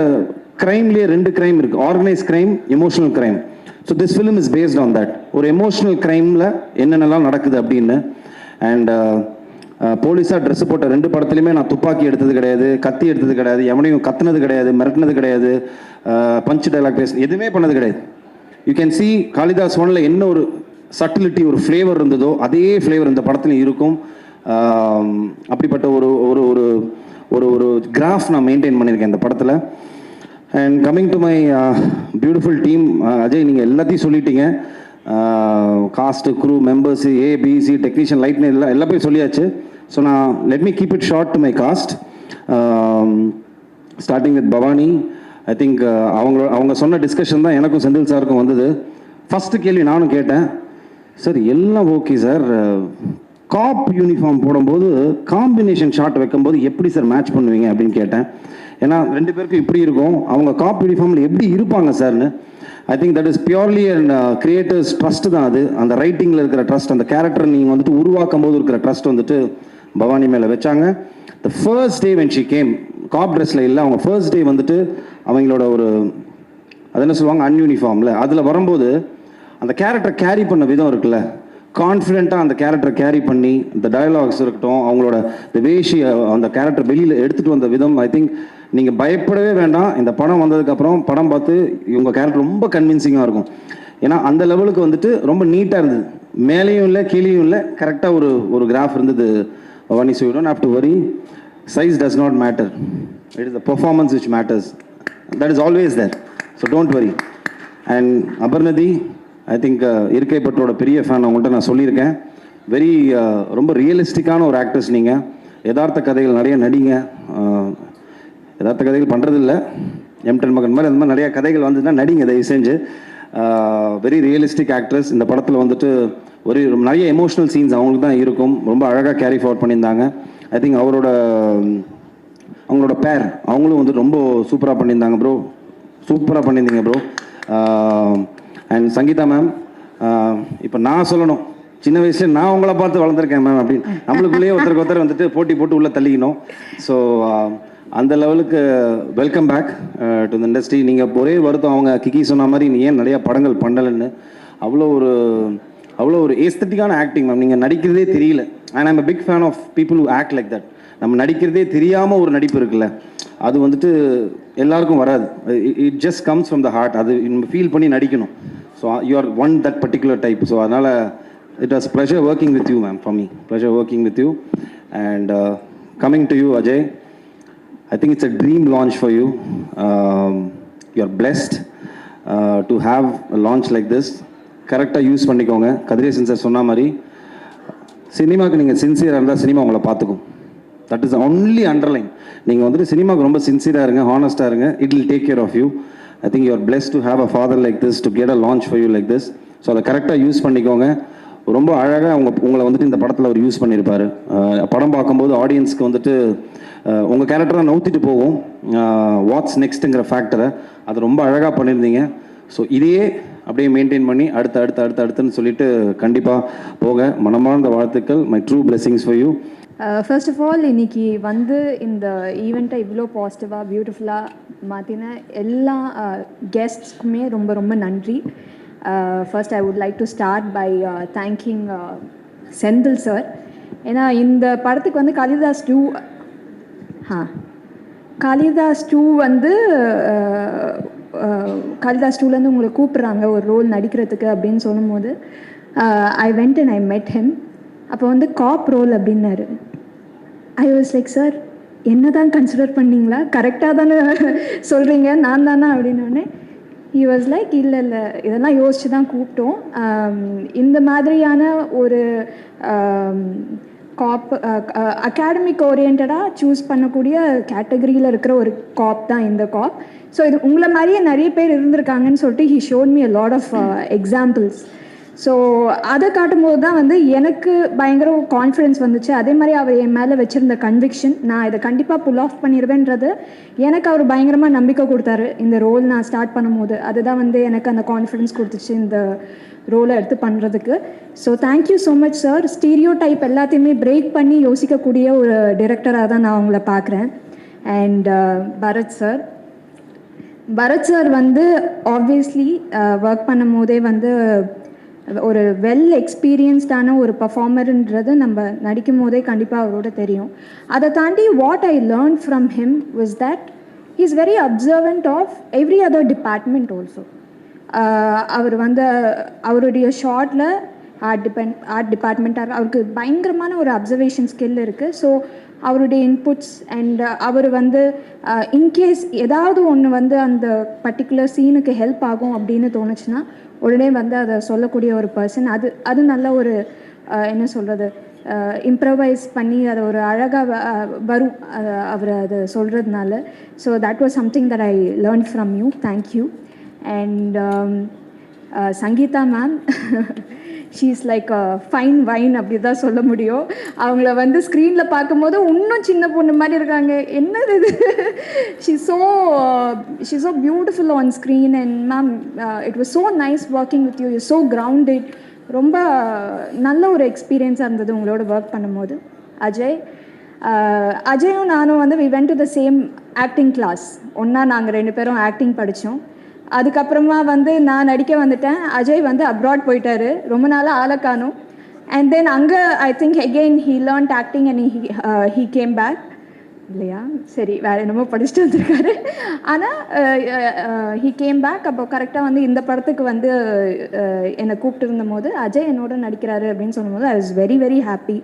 கிரைம்லேயே 2 கிரைம் இருக்குது, organise crime, emotional crime. So this film is based on that. ஒரு எமோஷனல் கிரைமில் என்னென்னலாம் நடக்குது அப்படின்னு. அண்ட் போலீஸாக ட்ரெஸ் போட்ட 2 படத்துலையுமே நான் துப்பாக்கி எடுத்தது கிடையாது, கத்தி எடுத்தது கிடையாது, எவனையும் கத்துனது கிடையாது, மிரட்டினது கிடையாது, பஞ்ச் டைலாக் பேச எதுவுமே பண்ணது கிடையாது. யூ கேன் சி காளிதாஸ் 1ல் என்ன ஒரு சட்டிலிட்டி, ஒரு ஃப்ளேவர் இருந்ததோ அதே ஃப்ளேவர் இந்த படத்துலையும் இருக்கும். அப்படிப்பட்ட ஒரு ஒரு ஒரு ஒரு ஒரு கிராஃப் நான் மெயின்டைன் பண்ணியிருக்கேன் இந்த படத்தில். And coming to my beautiful team. Ajay, நீங்கள் எல்லாத்தையும் சொல்லிட்டீங்க. Cast, crew, members, ABC, technician, லைட்னு எல்லாம் போய் சொல்லியாச்சு. ஸோ நான் let me keep it short to my cast. Starting with Bhavani. I think அவங்க சொன்ன டிஸ்கஷன் தான் எனக்கும் செந்தில் சாருக்கும் வந்தது. ஃபஸ்ட்டு கேள்வி நானும் கேட்டேன், சார் எல்லாம் ஓகே சார், காப் யூனிஃபார்ம் போடும்போது காம்பினேஷன் ஷாட் வைக்கும்போது எப்படி சார் மேட்ச் பண்ணுவீங்க அப்படின்னு கேட்டேன். ஏன்னா 2 பேருக்கும் இப்படி இருக்கும், அவங்க காப் யூனிஃபார்மில் எப்படி இருப்பாங்க சார்னு. I think that is purely and creators trust தான் அது. அந்த ரைட்டிங்கில் இருக்கிற ட்ரஸ்ட், அந்த கேரக்டர் நீங்கள் வந்துட்டு உருவாக்கும் போது இருக்கிற ட்ரஸ்ட் வந்துட்டு பவானி மேலே வச்சாங்க. The first day when she came, cop ட்ரெஸ்ஸில் இல்லை, அவங்க ஃபர்ஸ்ட் டே வந்துட்டு அவங்களோட ஒரு அது என்ன சொல்லுவாங்க அன்யூனிஃபார்மில் அதில் வரும்போது அந்த கேரக்டர் கேரி பண்ண விதம் இருக்குல்ல, கான்ஃபிடென்ட்டாக அந்த கேரக்டர் கேரி பண்ணி, இந்த டயலாக்ஸ் இருக்கட்டும், அவங்களோட இந்த வேஷி அந்த கேரக்டர் வெளியில் எடுத்துகிட்டு வந்த விதம், ஐ திங்க் நீங்கள் பயப்படவே வேண்டாம். இந்த படம் வந்ததுக்கப்புறம் படம் பார்த்து இவங்க கேரக்டர் ரொம்ப கன்வின்சிங்காக இருக்கும். ஏன்னா அந்த லெவலுக்கு வந்துட்டு ரொம்ப நீட்டாக இருந்தது, மேலேயும் இல்லை கீழேயும் இல்லை, கரெக்டாக ஒரு கிராஃப் இருந்தது Bhavani. So you don't have to worry, size does not matter, it is the performance which matters, that is always there. So don't worry. And Aparnathi, I think இருக்கை பற்றோட பெரிய ஃபேன், அவங்கள்ட்ட நான் சொல்லியிருக்கேன். வெரி ரொம்ப ரியலிஸ்டிக்கான ஒரு ஆக்டர்ஸ் நீங்கள். யதார்த்த கதைகள் நிறைய நடிங்க. யதார்த்த கதைகள் பண்ணுறதில்ல, M10 மகன் மாதிரி அந்த மாதிரி நிறையா கதைகள் வந்துச்சுன்னா நடிங்க தயவு செஞ்சு. Very realistic actress. இந்த படத்தில் வந்துட்டு நிறைய எமோஷ்னல் சீன்ஸ் அவங்களுக்கு தான் இருக்கும், ரொம்ப அழகாக கேரி ஃபார்வர்ட் பண்ணியிருந்தாங்க. ஐ திங்க் அவங்களோட பேர் அவங்களும் வந்து ரொம்ப சூப்பராக பண்ணியிருந்தாங்க ப்ரோ, சூப்பராக பண்ணியிருந்தீங்க ப்ரோ. அண்ட் சங்கீதா மேம், இப்போ நான் சொல்லணும், சின்ன வயசுல நான் உங்களை பார்த்து வளர்ந்துருக்கேன் மேம் அப்படின்னு நம்மளுக்குள்ளேயே ஒருத்தருக்கு வந்துட்டு போட்டி போட்டு உள்ளே தள்ளிக்கணும். ஸோ அந்த லெவலுக்கு welcome back to the industry. நீங்கள் ஒரே வருத்தம், அவங்க கிக்கி சொன்ன மாதிரி நீ ஏன் நிறையா படங்கள் பண்ணலைன்னு. அவ்வளோ ஒரு ஏஸ்தட்டிக்கான ஆக்டிங் மேம், நீங்கள் நடிக்கிறதே தெரியல. And I'm a big fan of people who act like that. நம்ம நடிக்கிறதே தெரியாமல் ஒரு நடிப்பு இருக்குல்ல, அது வந்துட்டு எல்லாருக்கும் வராது. It just comes from the heart. அது நம்ம ஃபீல் பண்ணி நடிக்கணும். So you are one that particular type. So அதனால் it was pleasure working with you ma'am, for me pleasure working with you. And coming to you Ajay, I think it's a dream launch for you. You are blessed to have a launch like this. கரெக்டாக use பண்ணிக்கோங்க. Kathiresan sir சொன்ன மாதிரி சினிமாவுக்கு நீங்கள் சின்சியராக இருந்தால் cinema உங்களை பார்த்துக்கும். That is only underline. நீங்கள் வந்துட்டு சினிமாவுக்கு ரொம்ப சின்சியராக இருங்க, ஹானஸ்ட்டாக இருங்க, it will take care of you. I think you are blessed to have a father like this, to get a launch for you like this. So அதை கரெக்டாக யூஸ் பண்ணிக்கோங்க. ரொம்ப அழகாக உங்களை வந்துட்டு இந்த படத்தில் அவர் யூஸ் பண்ணியிருப்பார். படம் பார்க்கும்போது ஆடியன்ஸ்க்கு வந்துட்டு உங்கள் கேரக்டரை நவுத்திட்டு போகும், வாட்ஸ் நெக்ஸ்ட்டுங்கிற ஃபேக்டரை அது ரொம்ப அழகாக பண்ணியிருந்தீங்க. ஸோ இதையே அப்படியே மெயின்டைன் பண்ணி அடுத்துன்னு சொல்லிட்டு கண்டிப்பாக போக மனமார்ந்த வாழ்த்துக்கள். My true blessings for you. First of all இன்னைக்கு வந்து இந்த ஈவெண்ட்டை இவ்வளோ பாசிட்டிவாக பியூட்டிஃபுல்லாக மாற்றின எல்லா கெஸ்ட்ஸ்க்குமே ரொம்ப ரொம்ப நன்றி. First I would like to start by thanking Senthil sir. ஏன்னா இந்த படத்துக்கு வந்து காளிதாஸ் 2 வந்து காளிதாஸ் 2லேருந்து உங்களை கூப்பிட்றாங்க ஒரு ரோல் நடிக்கிறதுக்கு அப்படின்னு சொல்லும்போது ஐ வெண்ட் அண்ட் ஐ மெட் ஹிம். அப்போ வந்து காப் ரோல் அப்படின்னாரு. ஐ வாஸ் லைக், சார் என்ன தான் கன்சிடர் பண்ணிங்களா, கரெக்டாக தானே சொல்கிறீங்க, நான் தானே அப்படின்னோடனே he was like, இல்லை இதெல்லாம் யோசித்து தான் கூப்பிட்டோம். இந்த மாதிரியான ஒரு காப் அகாடமிக் ஓரியன்டாக சூஸ் பண்ணக்கூடிய கேட்டகரியில் இருக்கிற ஒரு காப் தான் இந்த காப். ஸோ இது உங்களை மாதிரியே நிறைய பேர் இருந்திருக்காங்கன்னு சொல்லிட்டு he showed me a lot of examples. So அதை காட்டும்போது தான் வந்து எனக்கு பயங்கர கான்ஃபிடென்ஸ் வந்துச்சு. அதே மாதிரி அவர் என் மேலே வச்சுருந்த கன்விக்ஷன், நான் இதை கண்டிப்பாக புல் ஆஃப் பண்ணிடுவேன்றது எனக்கு அவர் பயங்கரமாக நம்பிக்கை கொடுத்தாரு. இந்த ரோல் நான் ஸ்டார்ட் பண்ணும்போது அதுதான் வந்து எனக்கு அந்த கான்ஃபிடென்ஸ் கொடுத்துச்சு இந்த ரோலை எடுத்து பண்ணுறதுக்கு. So thank you so much sir. Stereo type எல்லாத்தையுமே பிரேக் பண்ணி யோசிக்கக்கூடிய ஒரு டைரக்டராக தான் நான் உங்களை பார்க்குறேன். அண்ட் பரத் சார் வந்து ஆப்வியஸ்லி ஒர்க் பண்ணும் போதே வந்து ஒரு வெல் எக்ஸ்பீரியன்ஸ்டான ஒரு பர்ஃபார்மர்ன்றது நம்ம நடிக்கும் போதே கண்டிப்பாக அவரோட தெரியும். அதை தாண்டி what I learn from him was that he is very observant of every other department also. அவர் வந்து அவருடைய ஷார்ட்டில் ஆர்ட் டிபார்ட்மெண்ட்டாக அவருக்கு பயங்கரமான ஒரு அப்சர்வேஷன் ஸ்கில் இருக்குது. ஸோ அவருடைய இன்புட்ஸ் அண்ட் அவர் வந்து இன்கேஸ் ஏதாவது ஒன்று வந்து அந்த பர்டிகுலர் சீனுக்கு ஹெல்ப் ஆகும் அப்படின்னு தோணுச்சுன்னா உடனே வந்து அதை சொல்லக்கூடிய ஒரு பர்சன். அது நல்ல ஒரு என்ன சொல்கிறது, இம்ப்ரவைஸ் பண்ணி அதை ஒரு அழகாக வரும் அவர் அதை சொல்கிறதுனால. So that was something that I learn from you. Thank you. And Sangeetha ma'am, she is like a fine wine அப்படி தான் சொல்ல முடியும். அவங்கள வந்து ஸ்க்ரீனில் பார்க்கும்போது இன்னும் சின்ன பொண்ணு மாதிரி இருக்காங்க. என்னது இது, she so beautiful on screen. And ma'am, it was so nice working with you. You so grounded. ரொம்ப நல்ல ஒரு எக்ஸ்பீரியன்ஸாக இருந்தது உங்களோட ஒர்க் பண்ணும்போது. அஜயும் நானும் வந்து we went to the same acting class. ஒன்றா நாங்கள் 2 பேரும் ஆக்டிங் படித்தோம். அதுக்கப்புறமா வந்து நான் நடிக்க வந்துட்டேன். அஜய் வந்து அப்ராட் போயிட்டாரு, ரொம்ப நாளாக ஆளை காணும். அண்ட் தென் அங்கே I think again he learnt acting and he came back. இல்லையா, சரி, வேறு என்னமோ படிச்சுட்டு வந்திருக்காரு. ஆனால் ஹீ கேம் பேக். அப்போ கரெக்டாக வந்து இந்த படத்துக்கு வந்து என்னை கூப்பிட்டு இருந்தபோது அஜய் என்னோட நடிக்கிறாரு அப்படின்னு சொல்லும்போது I was very very happy.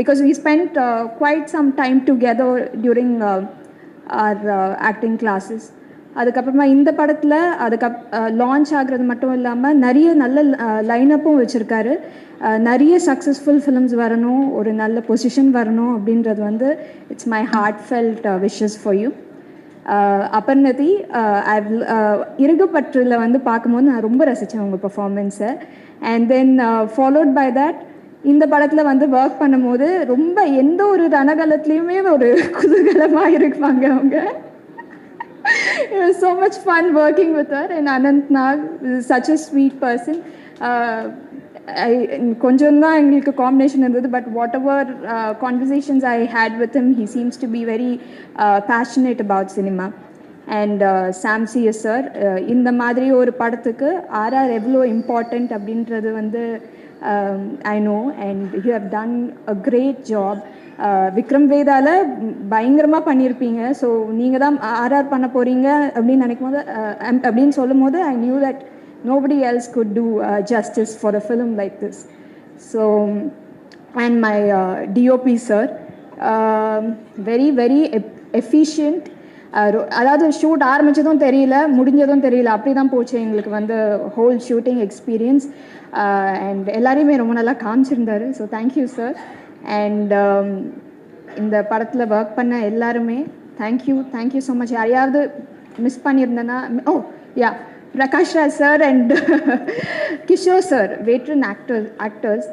Because we spend quite some time together during our acting classes. அதுக்கப்புறமா இந்த படத்தில் லான்ச் ஆகிறது மட்டும் இல்லாமல் நிறைய நல்ல லைனப்பும் வச்சுருக்காரு. நிறைய சக்ஸஸ்ஃபுல் ஃபிலிம்ஸ் வரணும், ஒரு நல்ல பொசிஷன் வரணும் அப்படின்றது வந்து it's my heartfelt wishes for you. Aparnathi, இருகுப்பற்றில் வந்து பார்க்கும்போது நான் ரொம்ப ரசித்தேன் உங்கள் பர்ஃபார்மன்ஸை. And then followed by that இந்த படத்தில் வந்து ஒர்க் பண்ணும்போது ரொம்ப எந்த ஒரு ரணகலத்துலேயுமே ஒரு குதூகலமாக இருப்பாங்க அவங்க. It was so much fun working with her. And Anant Nag is such a sweet person. கொஞ்சம் தான் எங்களுக்கு காம்பினேஷன் இருந்தது. But whatever conversations I had with him, he seems to be very passionate about cinema. And Sam CS sir, இந்த மாதிரி ஒரு படத்துக்கு RR எவ்வளோ important அப்படின்றது வந்து I know. And you have done a great job. Vikram வேதாவில் பயங்கரமாக பண்ணியிருப்பீங்க. ஸோ நீங்கள் தான் ஆர்ஆர் பண்ண போகிறீங்க அப்படின்னு நினைக்கும் போது அப்படின்னு சொல்லும் போது I knew that nobody else could do justice for a film like this. So, and my DOP sir, very very efficient. அதாவது ஷூட் ஆரம்பித்ததும் தெரியல, முடிஞ்சதும் தெரியல, அப்படி தான் போச்சு எங்களுக்கு வந்து ஹோல் ஷூட்டிங் எக்ஸ்பீரியன்ஸ். அண்ட் எல்லாரையுமே ரொம்ப நல்லா காமிச்சிருந்தாரு. So thank you sir. அண்ட் இந்த படத்தில் ஒர்க் பண்ண எல்லாருமே தேங்க்யூ ஸோ மச். யாரையாவது மிஸ் பண்ணியிருந்தேன்னா, yeah, Prakash Raj sir and Kishore sir, veteran actors.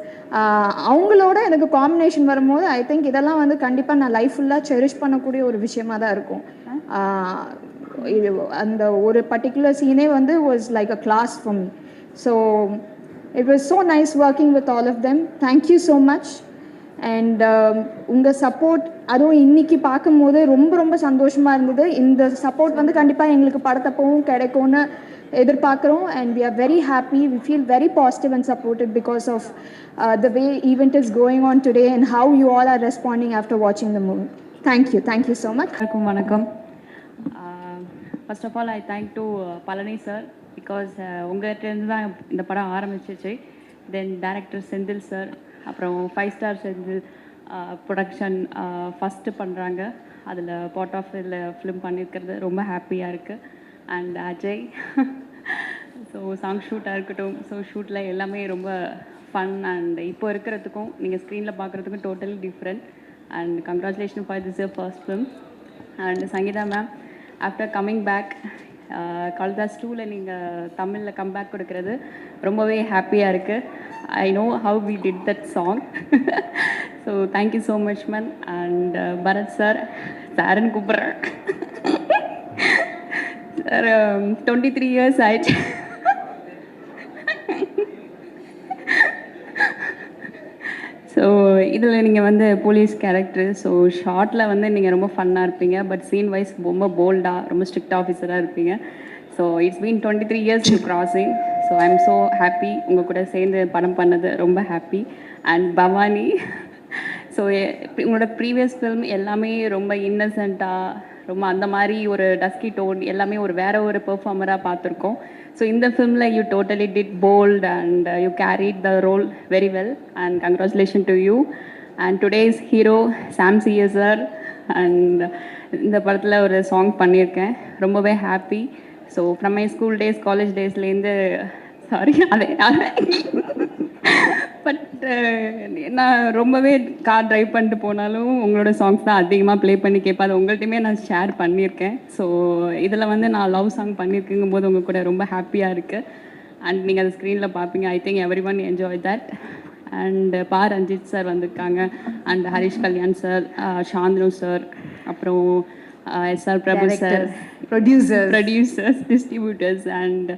அவங்களோட எனக்கு காம்பினேஷன் வரும்போது ஐ திங்க் இதெல்லாம் வந்து கண்டிப்பாக நான் லைஃப் ஃபுல்லாக செரிஷ் பண்ணக்கூடிய ஒரு விஷயமாக தான் இருக்கும். அந்த ஒரு பர்டிகுலர் சீனே வந்து was like a class for me. So it was so nice working with all of them. Thank you so much. And உங்கள் சப்போர்ட், அதுவும் இன்றைக்கி பார்க்கும்போது ரொம்ப ரொம்ப சந்தோஷமாக இருந்தது. இந்த சப்போர்ட் வந்து கண்டிப்பாக எங்களுக்கு படத்தப்பவும் கிடைக்கும்னு எதிர்பார்க்குறோம். And we are very happy. We feel very positive and supported because of the way event is going on today and how you all are responding after வாட்சிங் the movie. Thank you so much. வணக்கம். First of all I thank to Palani sir because உங்கள்கிட்டருந்து தான் இந்த படம் ஆரம்பிச்சிச்சு. தென் director Senthil sir, அப்புறம் 5 star Senthil production first பண்ணுறாங்க. அதில் பார்ட் ஆஃப் இதில் ஃபிலிம் பண்ணியிருக்கிறது ரொம்ப ஹாப்பியாக இருக்குது. அண்ட் அஜய், ஸோ சாங் ஷூட்டாக இருக்கட்டும், ஸோ ஷூட்டில் எல்லாமே ரொம்ப ஃபன். அண்ட் இப்போ இருக்கிறதுக்கும் நீங்கள் ஸ்க்ரீனில் பார்க்குறதுக்கும் totally different. And congratulation for this your first film. And Sangeetha ma'am, after coming back Kalidas 2ல் நீங்கள் தமிழில் கம்பேக் கொடுக்கறது ரொம்பவே ஹாப்பியாக இருக்குது. I know how we did that song. So thank you so much ma'am. And Bharath sir, சாருன்னு கூப்பிட்றேன் சார். 23 years ஆயிடுச்சு. ஸோ இதில் நீங்கள் வந்து போலீஸ் கேரக்டர், ஸோ ஷார்ட்டில் வந்து நீங்கள் ரொம்ப ஃபன்னாக இருப்பீங்க. பட் சீன் வைஸ் ரொம்ப போல்டாக, ரொம்ப ஸ்ட்ரிக்ட் ஆஃபீஸராக இருப்பீங்க. So it's been 23 years to crossing. So I am so happy உங்கள் கூட சேர்ந்து படம் பண்ணது, ரொம்ப ஹாப்பி. அண்ட் பவானி, ஸோ உங்களோட ப்ரீவியஸ் ஃபிலிம் எல்லாமே ரொம்ப இன்னசென்ட்டாக, ரொம்ப அந்த மாதிரி ஒரு டஸ்கி டோன் எல்லாமே ஒரு வேற ஒரு பெர்ஃபார்மராக பார்த்துருக்கோம். ஸோ இந்த ஃபிலிமில் you totally did bold and you carried the role very well and congratulation to you. And today's hero Sam CA sir. And இந்த படத்தில் ஒரு சாங் பண்ணியிருக்கேன், ரொம்பவே happy. So from my school days college டேஸ்லேருந்து சாரி அதே but நான் ரொம்பவே car drive பண்ணிட்டு போனாலும் உங்களோட சாங்ஸ் தான் அதிகமாக ப்ளே பண்ணி கேட்பேன். அது உங்கள்கிட்டையுமே நான் ஷேர் பண்ணியிருக்கேன். ஸோ இதில் வந்து நான் லவ் சாங் பண்ணியிருக்குங்கும் போது உங்கள் கூட ரொம்ப ஹாப்பியாக இருக்குது. அண்ட் நீங்கள் அதை ஸ்க்ரீனில் பார்ப்பீங்க. I think everyone enjoy that. And Pa Ranjith sir வந்திருக்காங்க, and Harish Kalyan sir, Shanthanu sir, அப்புறம் SR Prabhu sir, producers, distributors and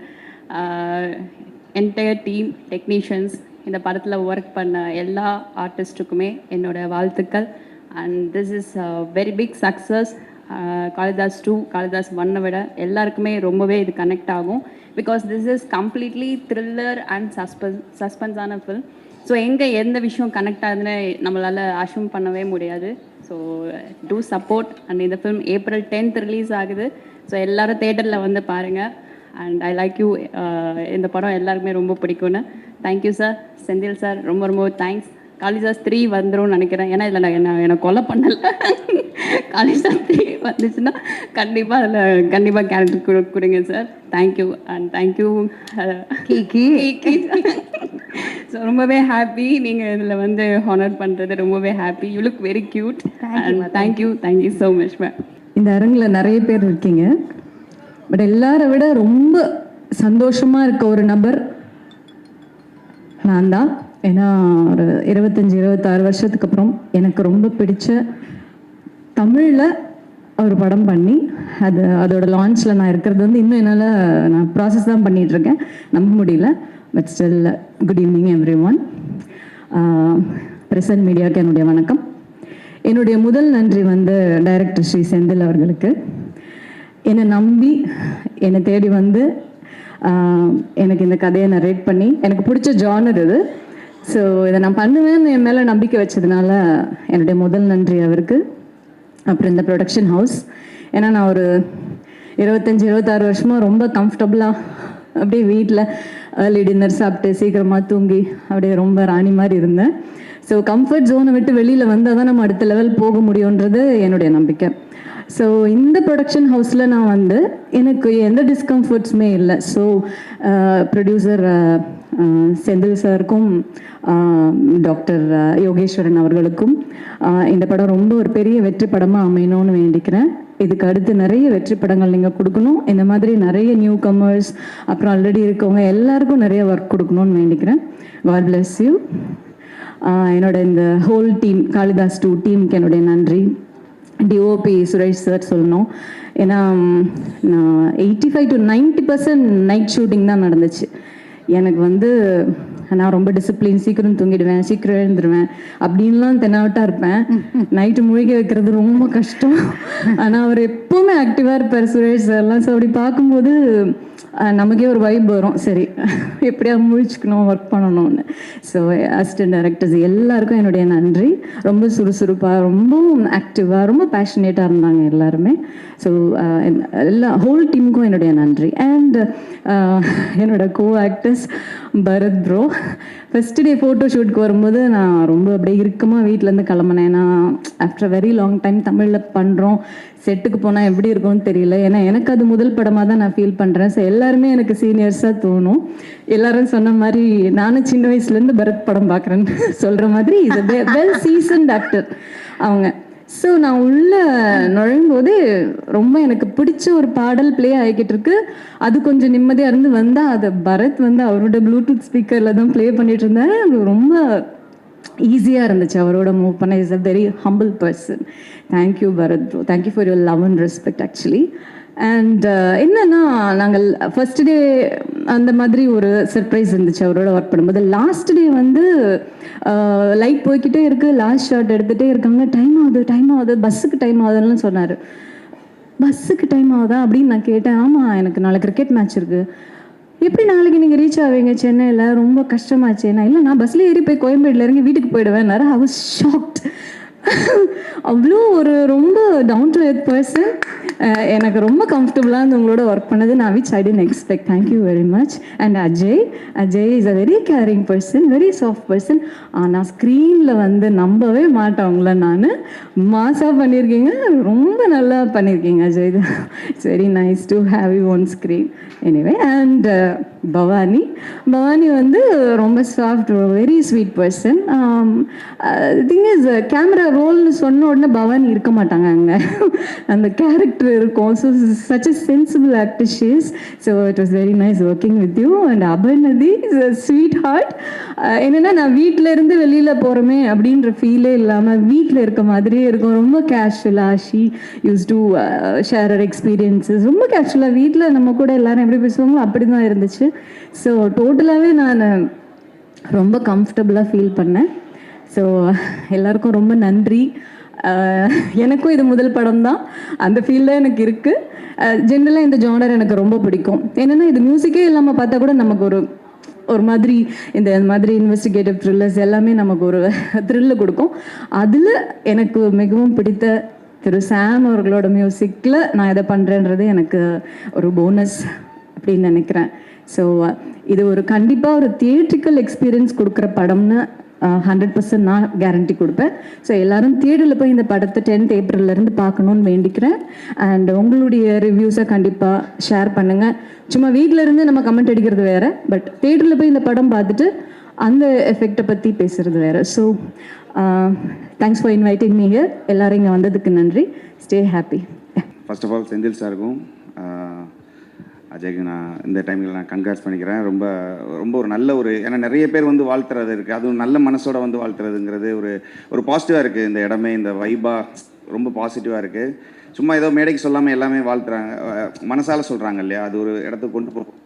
entire team technicians, இந்த படத்தில் ஒர்க் பண்ண எல்லா ஆர்டிஸ்ட்டுக்குமே என்னோட வாழ்த்துக்கள். And this is very big success. Kalidas 2, Kalidas 1 விட எல்லாருக்குமே ரொம்பவே இது கனெக்ட் ஆகும். Because this is completely thriller and சஸ்பென்ஸான ஃபில்ம். ஸோ எங்கே எந்த விஷயம் கனெக்ட் ஆகுதுன்னு நம்மளால் அஷ்யூம் பண்ணவே முடியாது. So do support. அண்ட் இந்த ஃபிலிம் April 10th ரிலீஸ் ஆகுது. ஸோ எல்லோரும் தேட்டரில் வந்து பாருங்கள். And I like you. இந்த படம் எல்லாருக்குமே ரொம்ப பிடிக்கும்னு. Thank you sir. செந்தில் சார் ரொம்ப ரொம்ப தேங்க்ஸ். காளிதாஸ் 3 வந்துடும் நினைக்கிறேன். ஏன்னா இதில் என்னை கொலை பண்ணலை. காளிதாஸ் 3 வந்துச்சுன்னா கண்டிப்பாக கேரக்டர் கொடுங்க sir. Thank you. And thank you so ரொம்பவே ஹாப்பி நீங்கள் இதில் வந்து ஹானர் பண்ணுறது ரொம்பவே happy. You look very cute. And thank you so much ma'am. இந்த அரங்கில் நிறைய பேர் இருக்கீங்க, பட் எல்லாரை விட ரொம்ப சந்தோஷமாக இருக்க ஒரு நபர் நான் தான். ஏன்னா ஒரு 25-26 வருஷத்துக்கு அப்புறம் எனக்கு ரொம்ப பிடிச்ச தமிழில் ஒரு படம் பண்ணி அதோட லான்ச்சில் நான் இருக்கிறது வந்து இன்னும் என்னால் நான் ப்ராசஸ் தான் பண்ணிகிட்ருக்கேன், நம்ப முடியல. But still good evening every one. Present மீடியாவுக்கு என்னுடைய வணக்கம். என்னுடைய முதல் நன்றி வந்து டைரக்டர் ஸ்ரீ செந்தில் அவர்களுக்கு. என்னை நம்பி என்னை தேடி வந்து எனக்கு இந்த கதையை நரேட் பண்ணி, எனக்கு பிடிச்ச ஜானர் இது, ஸோ இதை நான் பண்ணுவேன்னு என் மேலே நம்பிக்கை வச்சதுனால என்னுடைய முதல் நன்றி அவருக்கு. அப்புறம் இந்த ப்ரொடக்ஷன் ஹவுஸ், ஏன்னா நான் ஒரு 25-26 வருஷமாக ரொம்ப கம்ஃபர்டபுளாக அப்படியே வீட்டில் ஏர்லி டின்னர் சாப்பிட்டு சீக்கிரமாக தூங்கி அப்படியே ரொம்ப ராணி மாதிரி இருந்தேன். ஸோ கம்ஃபர்ட் ஜோனை விட்டு வெளியில் வந்தால் தான் நம்ம அடுத்த லெவல் போக முடியுன்றது என்னுடைய நம்பிக்கை. ஸோ இந்த ப்ரொடக்ஷன் ஹவுஸில் நான் வந்து எனக்கு எந்த டிஸ்கம்ஃபர்ட்ஸுமே இல்லை. ஸோ ப்ரொடியூசர் செந்தில் சாருக்கும் டாக்டர் யோகேஸ்வரன் அவர்களுக்கும் இந்த படம் ரொம்ப ஒரு பெரிய வெற்றி படமாக அமையணும்னு வேண்டிக்கிறேன். இதுக்கு அடுத்து நிறைய வெற்றி படங்கள் நீங்கள் கொடுக்கணும். இந்த மாதிரி நிறைய நியூ கமர்ஸ் அப்புறம் ஆல்ரெடி இருக்கவங்க எல்லாருக்கும் நிறைய ஒர்க் கொடுக்கணும்னு வேண்டிக்கிறேன். God bless you. என்னோட இந்த ஹோல் டீம், காளிதாஸ் 2 டீமுக்கு என்னுடைய நன்றி. டிஓபி சுரேஷ் சார் சொல்லணும். ஏன்னா நான் 85 to 90% நைட் ஷூட்டிங் தான் நடந்துச்சு. எனக்கு வந்து நான் ரொம்ப டிசிப்ளின், சீக்கிரம் தூங்கிடுவேன், சீக்கிரம் எழுந்துருவேன் அப்படின்லாம் தென்னாவட்டாக இருப்பேன். நைட்டு முழுகி வைக்கிறது ரொம்ப கஷ்டம். ஆனால் அவர் எப்போவுமே ஆக்டிவாக இருப்பார் சுரேஷ் சார்லாம். ஸோ அப்படி பார்க்கும்போது நமக்கே ஒரு வைப் வரும், சரி எப்படியா முழிச்சுக்கணும், ஒர்க் பண்ணணும்னு. ஸோ அசிஸ்டன்ட் டைரக்டர்ஸ் எல்லாருக்கும் என்னுடைய நன்றி. ரொம்ப சுறுசுறுப்பாக, ரொம்பவும் ஆக்டிவாக, ரொம்ப பேஷனேட்டாக இருந்தாங்க எல்லாருமே. ஸோ எல்லா ஹோல் டீமுக்கும் என்னுடைய நன்றி. அண்ட் என்னோட co actors Bharath bro. First day photo ஷூட்க்கு வரும்போது நான் ரொம்ப அப்படியே இறுக்கமாக வீட்டிலேருந்து கிளம்புனேன். நான் ஆஃப்டர் வெரி லாங் டைம் தமிழில் பண்ணுறோம், செட்டுக்கு போனால் எப்படி இருக்கும்னு தெரியல. ஏன்னா எனக்கு அது முதல் படமாக தான் நான் ஃபீல் பண்ணுறேன். ஸோ எல்லாருமே எனக்கு சீனியர்ஸாக தோணும். எல்லாரும் சொன்ன மாதிரி நானும் சின்ன வயசுலேருந்து பரத் படம் பார்க்குறேன்னு சொல்கிற மாதிரி இது வெல் சீசன்ட் ஆக்டர் அவங்க. ஸோ நான் உள்ளே நுழையும்போது ரொம்ப எனக்கு பிடிச்ச ஒரு பாடல் ப்ளே ஆகிக்கிட்டு இருக்கு. அது கொஞ்சம் நிம்மதியாக இருந்து வந்தால் அதை பரத் வந்து அவரோட ப்ளூடூத் ஸ்பீக்கரில் தான் ப்ளே பண்ணிட்டு இருந்தேன். ரொம்ப ஈஸியாக இருந்துச்சு அவரோட மூவ் பண்ண. Is a very humble person. Thank you Bharath bro. Thank you for your love and respect actually. And என்னன்னா நாங்கள் ஃபர்ஸ்ட் டே அந்த மாதிரி ஒரு சர்ப்ரைஸ் இருந்துச்சு அவரோட ஒர்க் பண்ணும்போது. லாஸ்ட் டே வந்து லைட் போய்கிட்டே இருக்கு, லாஸ்ட் ஷாட் எடுத்துகிட்டே இருக்காங்க. டைம் ஆகுது பஸ்ஸுக்கு டைம் ஆகுதுன்னு சொன்னார். பஸ்ஸுக்கு டைம் ஆகுதா அப்படின்னு நான் கேட்டேன். ஆமாம், எனக்கு நாளை கிரிக்கெட் மேட்ச் இருக்குது. எப்படி நாளைக்கு நீங்கள் ரீச் ஆவீங்க சென்னையில்? ரொம்ப கஷ்டமாச்சு. நான் இல்லை, நான் பஸ்ஸில் ஏறி போய் கோயம்பேடில் இறங்கி வீட்டுக்கு போயிடுவேன். I was shocked. அவ்வளோ ஒரு ரொம்ப டவுன் டு எர்த் பர்சன். எனக்கு ரொம்ப கம்ஃபர்டபுளாக இருந்து உங்களோட ஒர்க் பண்ணது நான் which I didn't expect. Thank you very much. And Ajay is a very caring person, very soft person. ஆனால் ஸ்க்ரீனில் வந்து நம்பவே மாட்டேன் உங்களை. நான் மாஸாக பண்ணியிருக்கீங்க, ரொம்ப நல்லா பண்ணியிருக்கீங்க Ajay. It's very nice to have you on screen. Anyway and Bhavani வந்து ரொம்ப soft, very sweet person. Thing is camera ரோல்னு சொன்ன உடனே பவானி இருக்க மாட்டாங்க அங்கே, அந்த கேரக்டர் இருக்கும். So such a sensible actor she is. So it was very nice working with you. And Aparnathi is a sweet heart. என்னென்னா நான் வீட்டில் இருந்து வெளியில் போகிறோமே அப்படின்ற ஃபீலே இல்லாமல் வீட்டில் இருக்க மாதிரியே இருக்கும். ரொம்ப கேஷுவலாக she use to share her experiences. ரொம்ப கேஷுவலாக வீட்டில் நம்ம கூட எல்லாரும் எப்படி பேசுவாங்களோ அப்படி தான் இருந்துச்சு. ஸோ டோட்டலாகவே நான் ரொம்ப கம்ஃபர்டபுளாக ஃபீல் பண்ணேன். ஸோ எல்லாருக்கும் ரொம்ப நன்றி. எனக்கும் இது முதல் படம் தான், அந்த ஃபீல் தான் எனக்கு இருக்குது. ஜென்ரலாக இந்த ஜானர் எனக்கு ரொம்ப பிடிக்கும். என்னென்னா இது மியூசிக்கே இல்லாமல் பார்த்தா கூட நமக்கு ஒரு மாதிரி இந்த மாதிரி இன்வெஸ்டிகேட்டிவ் த்ரில்லர்ஸ் எல்லாமே நமக்கு ஒரு த்ரில்லு கொடுக்கும். அதில் எனக்கு மிகவும் பிடித்த திரு சாம் அவர்களோட மியூசிக்கில் நான் இதை பண்ணுறேன்றது எனக்கு ஒரு போனஸ் அப்படின்னு நினைக்கிறேன். ஸோ இது ஒரு கண்டிப்பாக ஒரு தியேட்ரிக்கல் எக்ஸ்பீரியன்ஸ் கொடுக்குற படம்னு 100% நான் கேரண்டி கொடுப்பேன். ஸோ எல்லோரும் தியேட்டரில் போய் இந்த படத்தை 10th ஏப்ரல்லேருந்து பார்க்கணுன்னு வேண்டிக்கிறேன். அண்ட் உங்களுடைய ரிவ்யூஸை கண்டிப்பாக ஷேர் பண்ணுங்கள். சும்மா வீட்டில் இருந்து நம்ம கமெண்ட் அடிக்கிறது வேறு, பட் தியேட்டரில் போய் இந்த படம் பார்த்துட்டு அந்த எஃபெக்டை பற்றி பேசுகிறது வேறு. So thanks for inviting me here. எல்லோரும் இங்கே வந்ததுக்கு நன்றி. Stay happy. First of all Senthil சாருக்கும் அஜய்க்கு நான் இந்த டைமில் நான் கன்கிராட்ஸ் பண்ணிக்கிறேன். ரொம்ப ரொம்ப ஒரு நல்ல ஒரு, ஏன்னா நிறைய பேர் வந்து வாழ்த்துறது இருக்குது, அதுவும் நல்ல மனசோட வந்து வாழ்த்துறதுங்கிறது ஒரு பாசிட்டிவாக இருக்குது. இந்த இடமே இந்த வைபாக ரொம்ப பாசிட்டிவாக இருக்குது. சும்மா ஏதோ மேடைக்கு சொல்லாமல் எல்லாமே வாழ்த்துறாங்க, மனசால் சொல்கிறாங்க இல்லையா, அது ஒரு இடத்துக்கு கொண்டு போகும்.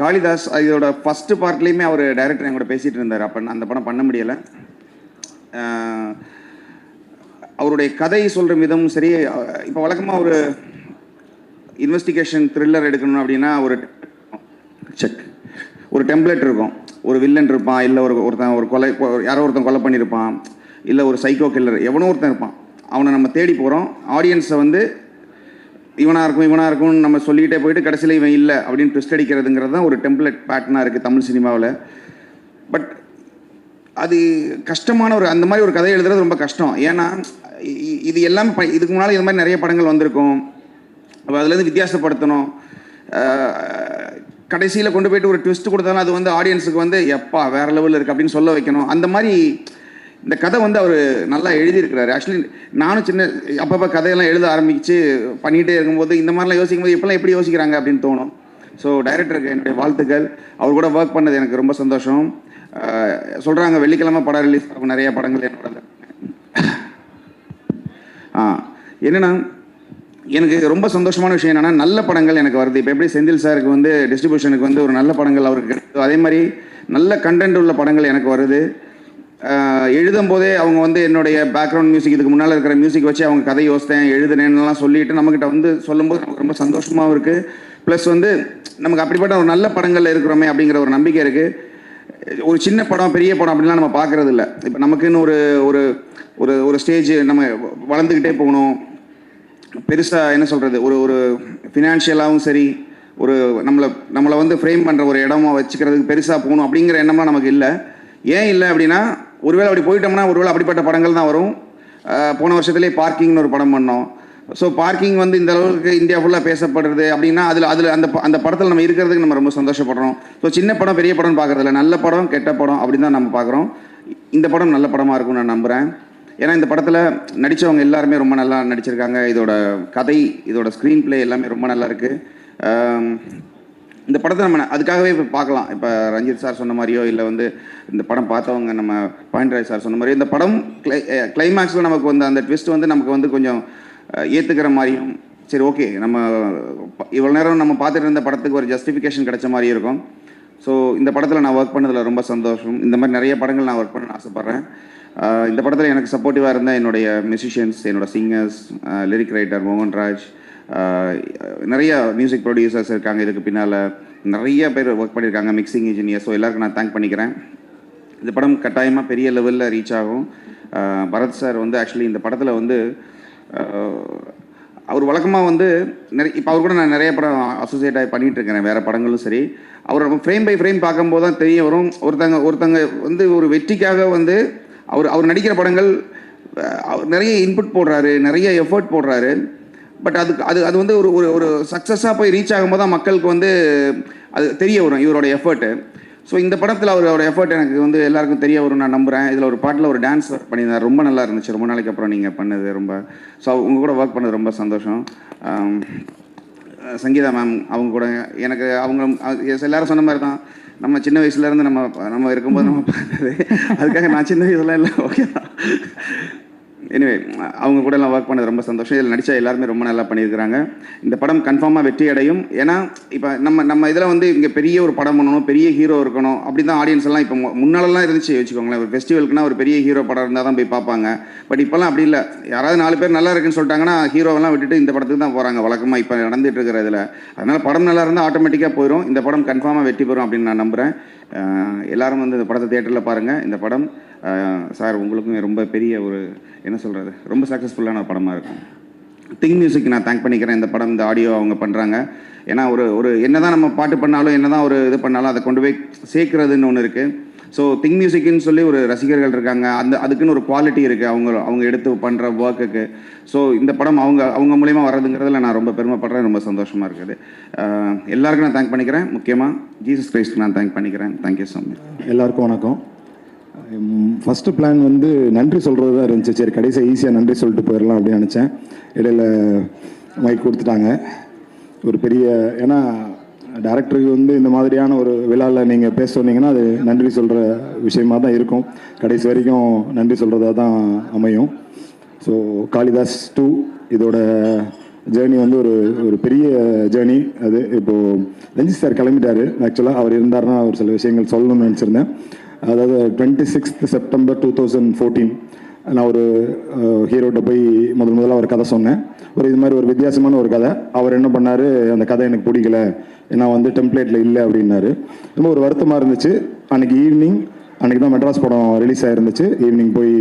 காளிதாஸ் இதோட ஃபஸ்ட்டு பார்ட்லேயுமே அவர் டைரக்டர் என் கூட பேசிகிட்டு இருந்தார். அப்போ அந்த படம் பண்ண முடியலை. அவருடைய கதை சொல்கிற விதமும் சரி. இப்போ வழக்கமாக ஒரு இன்வெஸ்டிகேஷன் த்ரில்லர் எடுக்கணும் அப்படின்னா ஒரு டெம்ப்ளேட் இருக்கும். ஒரு வில்லன் இருப்பான், இல்லை ஒருத்தன் யாரோ ஒருத்தன் கொலை பண்ணியிருப்பான், இல்லை ஒரு சைக்கோ கில்லர் எவனோ ஒருத்தன் இருப்பான். அவனை நம்ம தேடி போகிறோம். ஆடியன்ஸை வந்து இவனாக இருக்கும்னு நம்ம சொல்லிகிட்டே போயிட்டு கடைசியில் இவன் இல்லை அப்படின்னு ட்விஸ்ட் அடிக்கிறதுங்கிறது தான் ஒரு டெம்ப்ளேட் பேட்டர்னாக இருக்குது தமிழ் சினிமாவில். பட் அது கஷ்டமான அந்த மாதிரி ஒரு கதையை எழுதுறது ரொம்ப கஷ்டம். ஏன்னா இது எல்லாமே இதுக்கு முன்னால் இது மாதிரி நிறைய படங்கள் வந்திருக்கும். அப்போ அதுலேருந்து வித்தியாசப்படுத்தணும். கடைசியில் கொண்டு போய்ட்டு ஒரு ட்விஸ்ட் கொடுத்தாலும் அது வந்து ஆடியன்ஸுக்கு வந்து எப்பா வேறு லெவலில் இருக்குது அப்படின்னு சொல்ல வைக்கணும். அந்த மாதிரி இந்த கதை வந்து அவர் நல்லா எழுதியிருக்கிறாரு. ஆக்சுவலி நானும் அப்பப்போ கதையெல்லாம் எழுத ஆரம்பித்து பண்ணிகிட்டே இருக்கும்போது இந்த மாதிரிலாம் யோசிக்கும் போது இப்போலாம் எப்படி யோசிக்கிறாங்க அப்படின்னு தோணும். ஸோ டைரக்டருக்கு என்னுடைய வாழ்த்துக்கள். அவர் கூட ஒர்க் பண்ணது எனக்கு ரொம்ப சந்தோஷம். சொல்கிறாங்க வெள்ளிக்கிழமை படம் ரிலீஸ் ஆகும், நிறைய படங்கள் என்னோட என்னென்னா எனக்கு ரொம்ப சந்தோஷமான விஷயம் என்னென்னா நல்ல படங்கள் எனக்கு வருது. இப்போ எப்படி செந்தில் சாருக்கு வந்து டிஸ்ட்ரிபியூஷனுக்கு வந்து ஒரு நல்ல படங்கள் அவருக்கு கிடைக்கும், அதே மாதிரி நல்ல கண்டென்ட் உள்ள படங்கள் எனக்கு வருது. எழுதும் போதே அவங்க வந்து என்னுடைய பேக்ரவுண்ட் மியூசிக், இதுக்கு முன்னால் இருக்கிற மியூசிக் வச்சு அவங்க கதை யோசித்தேன் எழுதுனேன்னுலாம் சொல்லிட்டு நம்மக்கிட்ட வந்து சொல்லும்போது நமக்கு ரொம்ப சந்தோஷமாகவும் இருக்குது. ப்ளஸ் வந்து நமக்கு அப்படிப்பட்ட ஒரு நல்ல படங்கள் இருக்கிறோமே அப்படிங்கிற ஒரு நம்பிக்கை இருக்குது. ஒரு சின்ன படம் பெரிய படம் அப்படின்லாம் நம்ம பார்க்குறது இல்லை. இப்போ நமக்குன்னு ஒரு ஒரு ஒரு ஸ்டேஜ் நம்ம வளர்ந்துக்கிட்டே போகணும். பெருசாக என்ன சொல்கிறது, ஒரு ஃபினான்ஷியலாகவும் சரி, ஒரு நம்மளை வந்து ஃப்ரேம் பண்ணுற ஒரு இடமா வச்சுக்கிறதுக்கு பெருசாக போகணும் அப்படிங்கிற எண்ணம்லாம் நமக்கு இல்லை. ஏன் இல்லை அப்படின்னா, ஒருவேளை அப்படி போயிட்டோம்னா ஒருவேளை அப்படிப்பட்ட படங்கள் தான் வரும். போன வருஷத்துலேயே பார்க்கிங்னு ஒரு படம் பண்ணோம். ஸோ பார்க்கிங் வந்து இந்த அளவுக்கு இந்தியா ஃபுல்லாக பேசப்படுறது அப்படின்னா அதில் அந்த படத்தில் நம்ம இருக்கிறதுக்கு நம்ம ரொம்ப சந்தோஷப்படுறோம். ஸோ சின்ன படம் பெரிய படம்னு பார்க்குறதில்ல, நல்ல படம் கெட்ட படம் அப்படின்னு தான் நம்ம பார்க்குறோம். இந்த படம் நல்ல படமாக இருக்கும்னு நான் நம்புகிறேன். ஏன்னா இந்த படத்தில் நடித்தவங்க எல்லாருமே ரொம்ப நல்லா நடிச்சிருக்காங்க. இதோட கதை, இதோட ஸ்க்ரீன் பிளே எல்லாமே ரொம்ப நல்லா இருக்குது. இந்த படத்தை நம்ம அதுக்காகவே இப்போ பார்க்கலாம். இப்போ ரஞ்சித் சார் சொன்ன மாதிரியோ இல்லை வந்து இந்த படம் பார்த்தவங்க நம்ம பாயிண்ட் சார் சொன்ன மாதிரியோ இந்த படம் கிளைமேக்ஸில் நமக்கு வந்து அந்த ட்விஸ்ட் வந்து நமக்கு வந்து கொஞ்சம் ஏற்றுக்கிற மாதிரியும், சரி ஓகே நம்ம இவ்வளோ நேரம் நம்ம பார்த்துட்டு இருந்த படத்துக்கு ஒரு ஜஸ்டிஃபிகேஷன் கிடைச்ச மாதிரி இருக்கும். ஸோ இந்த படத்தில் நான் ஒர்க் பண்ணதில் ரொம்ப சந்தோஷம். இந்த மாதிரி நிறைய படங்கள் நான் ஒர்க் பண்ண ஆசைப்பட்றேன். இந்த படத்தில் எனக்கு சப்போர்ட்டிவாக இருந்த என்னுடைய மியூசிஷியன்ஸ், என்னோட சிங்கர்ஸ், லிரிக் ரைட்டர் மோகன்ராஜ், நிறைய மியூசிக் ப்ரொடியூசர்ஸ் இருக்காங்க. இதுக்கு பின்னால் நிறைய பேர் ஒர்க் பண்ணியிருக்காங்க, மிக்சிங் இன்ஜினியர். ஸோ எல்லாருக்கும் நான் தேங்க் பண்ணிக்கிறேன். இந்த படம் கட்டாயமாக பெரிய லெவலில் ரீச் ஆகும். பரத் சார் வந்து ஆக்சுவலி இந்த படத்தில் வந்து அவர் வழக்கமாக வந்து இப்போ அவர் கூட நான் நிறைய படம் அசோசியேட் ஆகி பண்ணிகிட்டு இருக்கிறேன், வேறு படங்களும் சரி. அவர் நம்ம ஃப்ரேம் பை ஃப்ரேம் பார்க்கும்போது தான் தெரிய வரும், ஒருத்தங்க வந்து ஒரு வெற்றிக்காக வந்து அவர் நடிக்கிற படங்கள் நிறைய இன்புட் போடுறாரு, நிறைய எஃபர்ட் போடுறாரு. பட் அது வந்து ஒரு சக்ஸஸாக போய் ரீச் ஆகும்போது தான் மக்களுக்கு வந்து அது தெரிய வரும் இவரோட எஃபர்ட்டு. ஸோ இந்த படத்தில் அவரோட எஃபர்ட் எனக்கு வந்து எல்லாருக்கும் தெரிய வரும் நான் நம்புகிறேன். இதில் ஒரு பாட்டில் ஒரு டான்ஸ் பண்ணியிருந்தார், ரொம்ப நல்லா இருந்துச்சு. ரொம்ப நாளைக்கு அப்புறம் நீங்கள் பண்ணது ரொம்ப, ஸோ உங்கள் கூட ஒர்க் பண்ணது ரொம்ப சந்தோஷம். சங்கீதா மேம் அவங்க கூட எனக்கு அவங்க எல்லாரும் சொன்ன மாதிரி தான், நம்ம சின்ன வயசுலேருந்து நம்ம இருக்கும்போது நம்ம பார்த்தது, அதுக்காக நான் சின்ன வயசுலாம் இல்லை, ஓகே தான். எனிவே அவங்க கூட எல்லாம் ஒர்க் பண்ணது ரொம்ப சந்தோஷம். இதில் நடித்தா எல்லாருமே ரொம்ப நல்லா பண்ணியிருக்கிறாங்க. இந்த படம் கன்ஃபார்மாக வெற்றி அடையும். ஏன்னா இப்போ நம்ம இதில் வந்து இங்கே பெரிய ஒரு படம் பண்ணணும், பெரிய ஹீரோ இருக்கணும், அப்படி தான் ஆடியன்ஸ் எல்லாம் இப்போ முன்னாலெல்லாம் இருந்துச்சு வச்சுக்கோங்களேன். ஒரு ஃபெஸ்டிவல்க்குனா ஒரு பெரிய ஹீரோ படம் இருந்தால் தான் போய் பார்ப்பாங்க. பட் இப்போல்லாம் அப்படி இல்லை. யாராவது 4 பேர் நல்லா இருக்குன்னு சொல்லிட்டாங்கன்னா ஹீரோவெல்லாம் விட்டுட்டு இந்த படத்துக்கு தான் போகிறாங்க வழக்கமாக இப்போ நடந்துட்டு இருக்கிற இதில். அதனால் படம் நல்லா இருந்தால் ஆட்டோமேட்டிக்காக போயிடும். இந்த படம் கன்ஃபார்மாக வெற்றி பெறும் அப்படின்னு நான் நம்புகிறேன். எல்லாரும் வந்து இந்த படத்தை தியேட்டரில் பாருங்கள். இந்த படம் சார் உங்களுக்கும் ரொம்ப பெரிய ஒரு என்ன சொல்கிறது, ரொம்ப சக்ஸஸ்ஃபுல்லான படமாக இருக்கும். திங் மியூசிக் நான் தேங்க் பண்ணிக்கிறேன். இந்த படம், இந்த ஆடியோ அவங்க பண்ணுறாங்க. ஏன்னா ஒரு என்ன தான் நம்ம பாட்டு பண்ணாலும், என்ன தான் ஒரு இது பண்ணாலும், அதை கொண்டு போய் சேர்க்குறதுன்னு ஒன்று இருக்குது. ஸோ திங் மியூசிக்னு சொல்லி ஒரு ரசிகர்கள் இருக்காங்க, அதுக்குன்னு ஒரு குவாலிட்டி இருக்குது அவங்க எடுத்து பண்ணுற ஒர்க்குக்கு. ஸோ இந்த படம் அவங்க மூலிமா வர்றதுங்கிறதுல நான் ரொம்ப பெருமைப்படுறேன், ரொம்ப சந்தோஷமாக இருக்குது. எல்லாருக்கும் நான் தேங்க் பண்ணிக்கிறேன். முக்கியமாக ஜீசஸ் கிரைஸ்ட்க்கு நான் தேங்க் பண்ணிக்கிறேன். Thank you so much. எல்லாருக்கும் வணக்கம். ஃபஸ்ட்டு பிளான் வந்து நன்றி சொல்கிறது தான் இருந்துச்சு. சரி கடைசியாக ஈஸியாக நன்றி சொல்லிட்டு போயிடலாம் அப்படின்னு நினச்சேன். இடையில் மைக் கொடுத்துட்டாங்க. ஒரு பெரிய, ஏன்னா டேரக்டருக்கு வந்து இந்த மாதிரியான ஒரு விழாவில் நீங்கள் பேச சொன்னீங்கன்னா அது நன்றி சொல்கிற விஷயமாக தான் இருக்கும். கடைசி வரைக்கும் நன்றி சொல்கிறதா தான் அமையும். ஸோ காளிதாஸ் 2 இதோட ஜேர்னி வந்து ஒரு பெரிய ஜேர்னி. அது இப்போது ரஞ்சித் சார் கிளம்பிட்டார். ஆக்சுவலாக அவர் இருந்தார்னா ஒரு சில விஷயங்கள் சொல்லணும்னு நினச்சிருந்தேன். அதாவது 26 செப்டம்பர் 2014 நான் ஒரு ஹீரோட்ட போய் முதல்ல ஒரு கதை சொன்னேன். இது மாதிரி ஒரு வித்தியாசமான ஒரு கதை. அவர் என்ன பண்ணார், அந்த கதை எனக்கு பிடிக்கல, ஏன்னா வந்து டெம்ப்ளேட்டில் இல்லை அப்படின்னாரு. ரொம்ப ஒரு வருத்தமாக இருந்துச்சு. அன்றைக்கி தான் மெட்ராஸ் படம் ரிலீஸ் ஆகிருந்துச்சு. ஈவினிங் போய்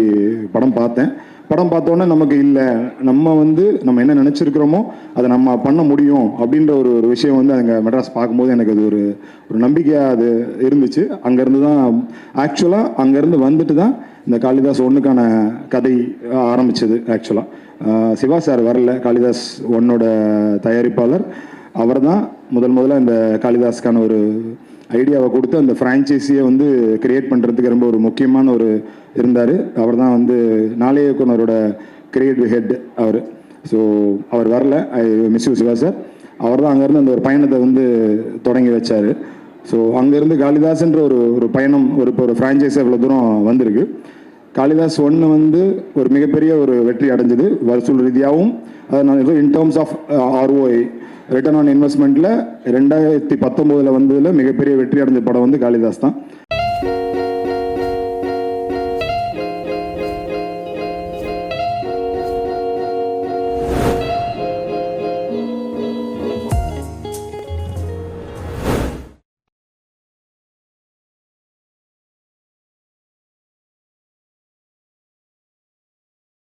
படம் பார்த்தேன். படம் பார்த்தோன்னே நமக்கு இல்லை, நம்ம என்ன நினச்சிருக்கிறோமோ அதை நம்ம பண்ண முடியும் அப்படின்ற ஒரு விஷயம் வந்து அங்கே மெட்ராஸ் பார்க்கும்போது எனக்கு அது ஒரு நம்பிக்கையாக அது இருந்துச்சு. அங்கேருந்து தான் ஆக்சுவலாக அங்கேருந்து வந்துட்டு தான் இந்த காளிதாஸ் 1க்கான கதை ஆரம்பிச்சது. ஆக்சுவலாக சிவா சார் வரல, காளிதாஸ் 1ஓட தயாரிப்பாளர் அவர் தான் முதல்ல இந்த காளிதாஸ்க்கான ஒரு ஐடியாவை கொடுத்து அந்த ஃப்ரான்ச்சைஸியை வந்து கிரியேட் பண்ணுறதுக்கு ரொம்ப ஒரு முக்கியமான ஒரு இருந்தார். அவர் தான் வந்து நாளைய இயக்குனரோட கிரியேட்டிவ் ஹெட் அவர். ஸோ அவர் வரல, I miss you Siva sir. அவர் தான் அங்கேருந்து அந்த ஒரு பயணத்தை வந்து தொடங்கி வச்சார். ஸோ அங்கேருந்து காளிதாஸ்ன்ற ஒரு பயணம் இப்போ ஒரு ஃப்ரான்ச்சைஸி அவ்வளோ தூரம் வந்திருக்கு. காளிதாஸ் 1 வந்து ஒரு மிகப்பெரிய ஒரு வெற்றி அடைஞ்சது வசூல் ரீதியாகவும். அதனால் in terms of ROI return on இன்வெஸ்ட்மெண்ட்டில் 2019 வந்ததில் மிகப்பெரிய வெற்றி அடைஞ்ச படம் வந்து காளிதாஸ் தான்.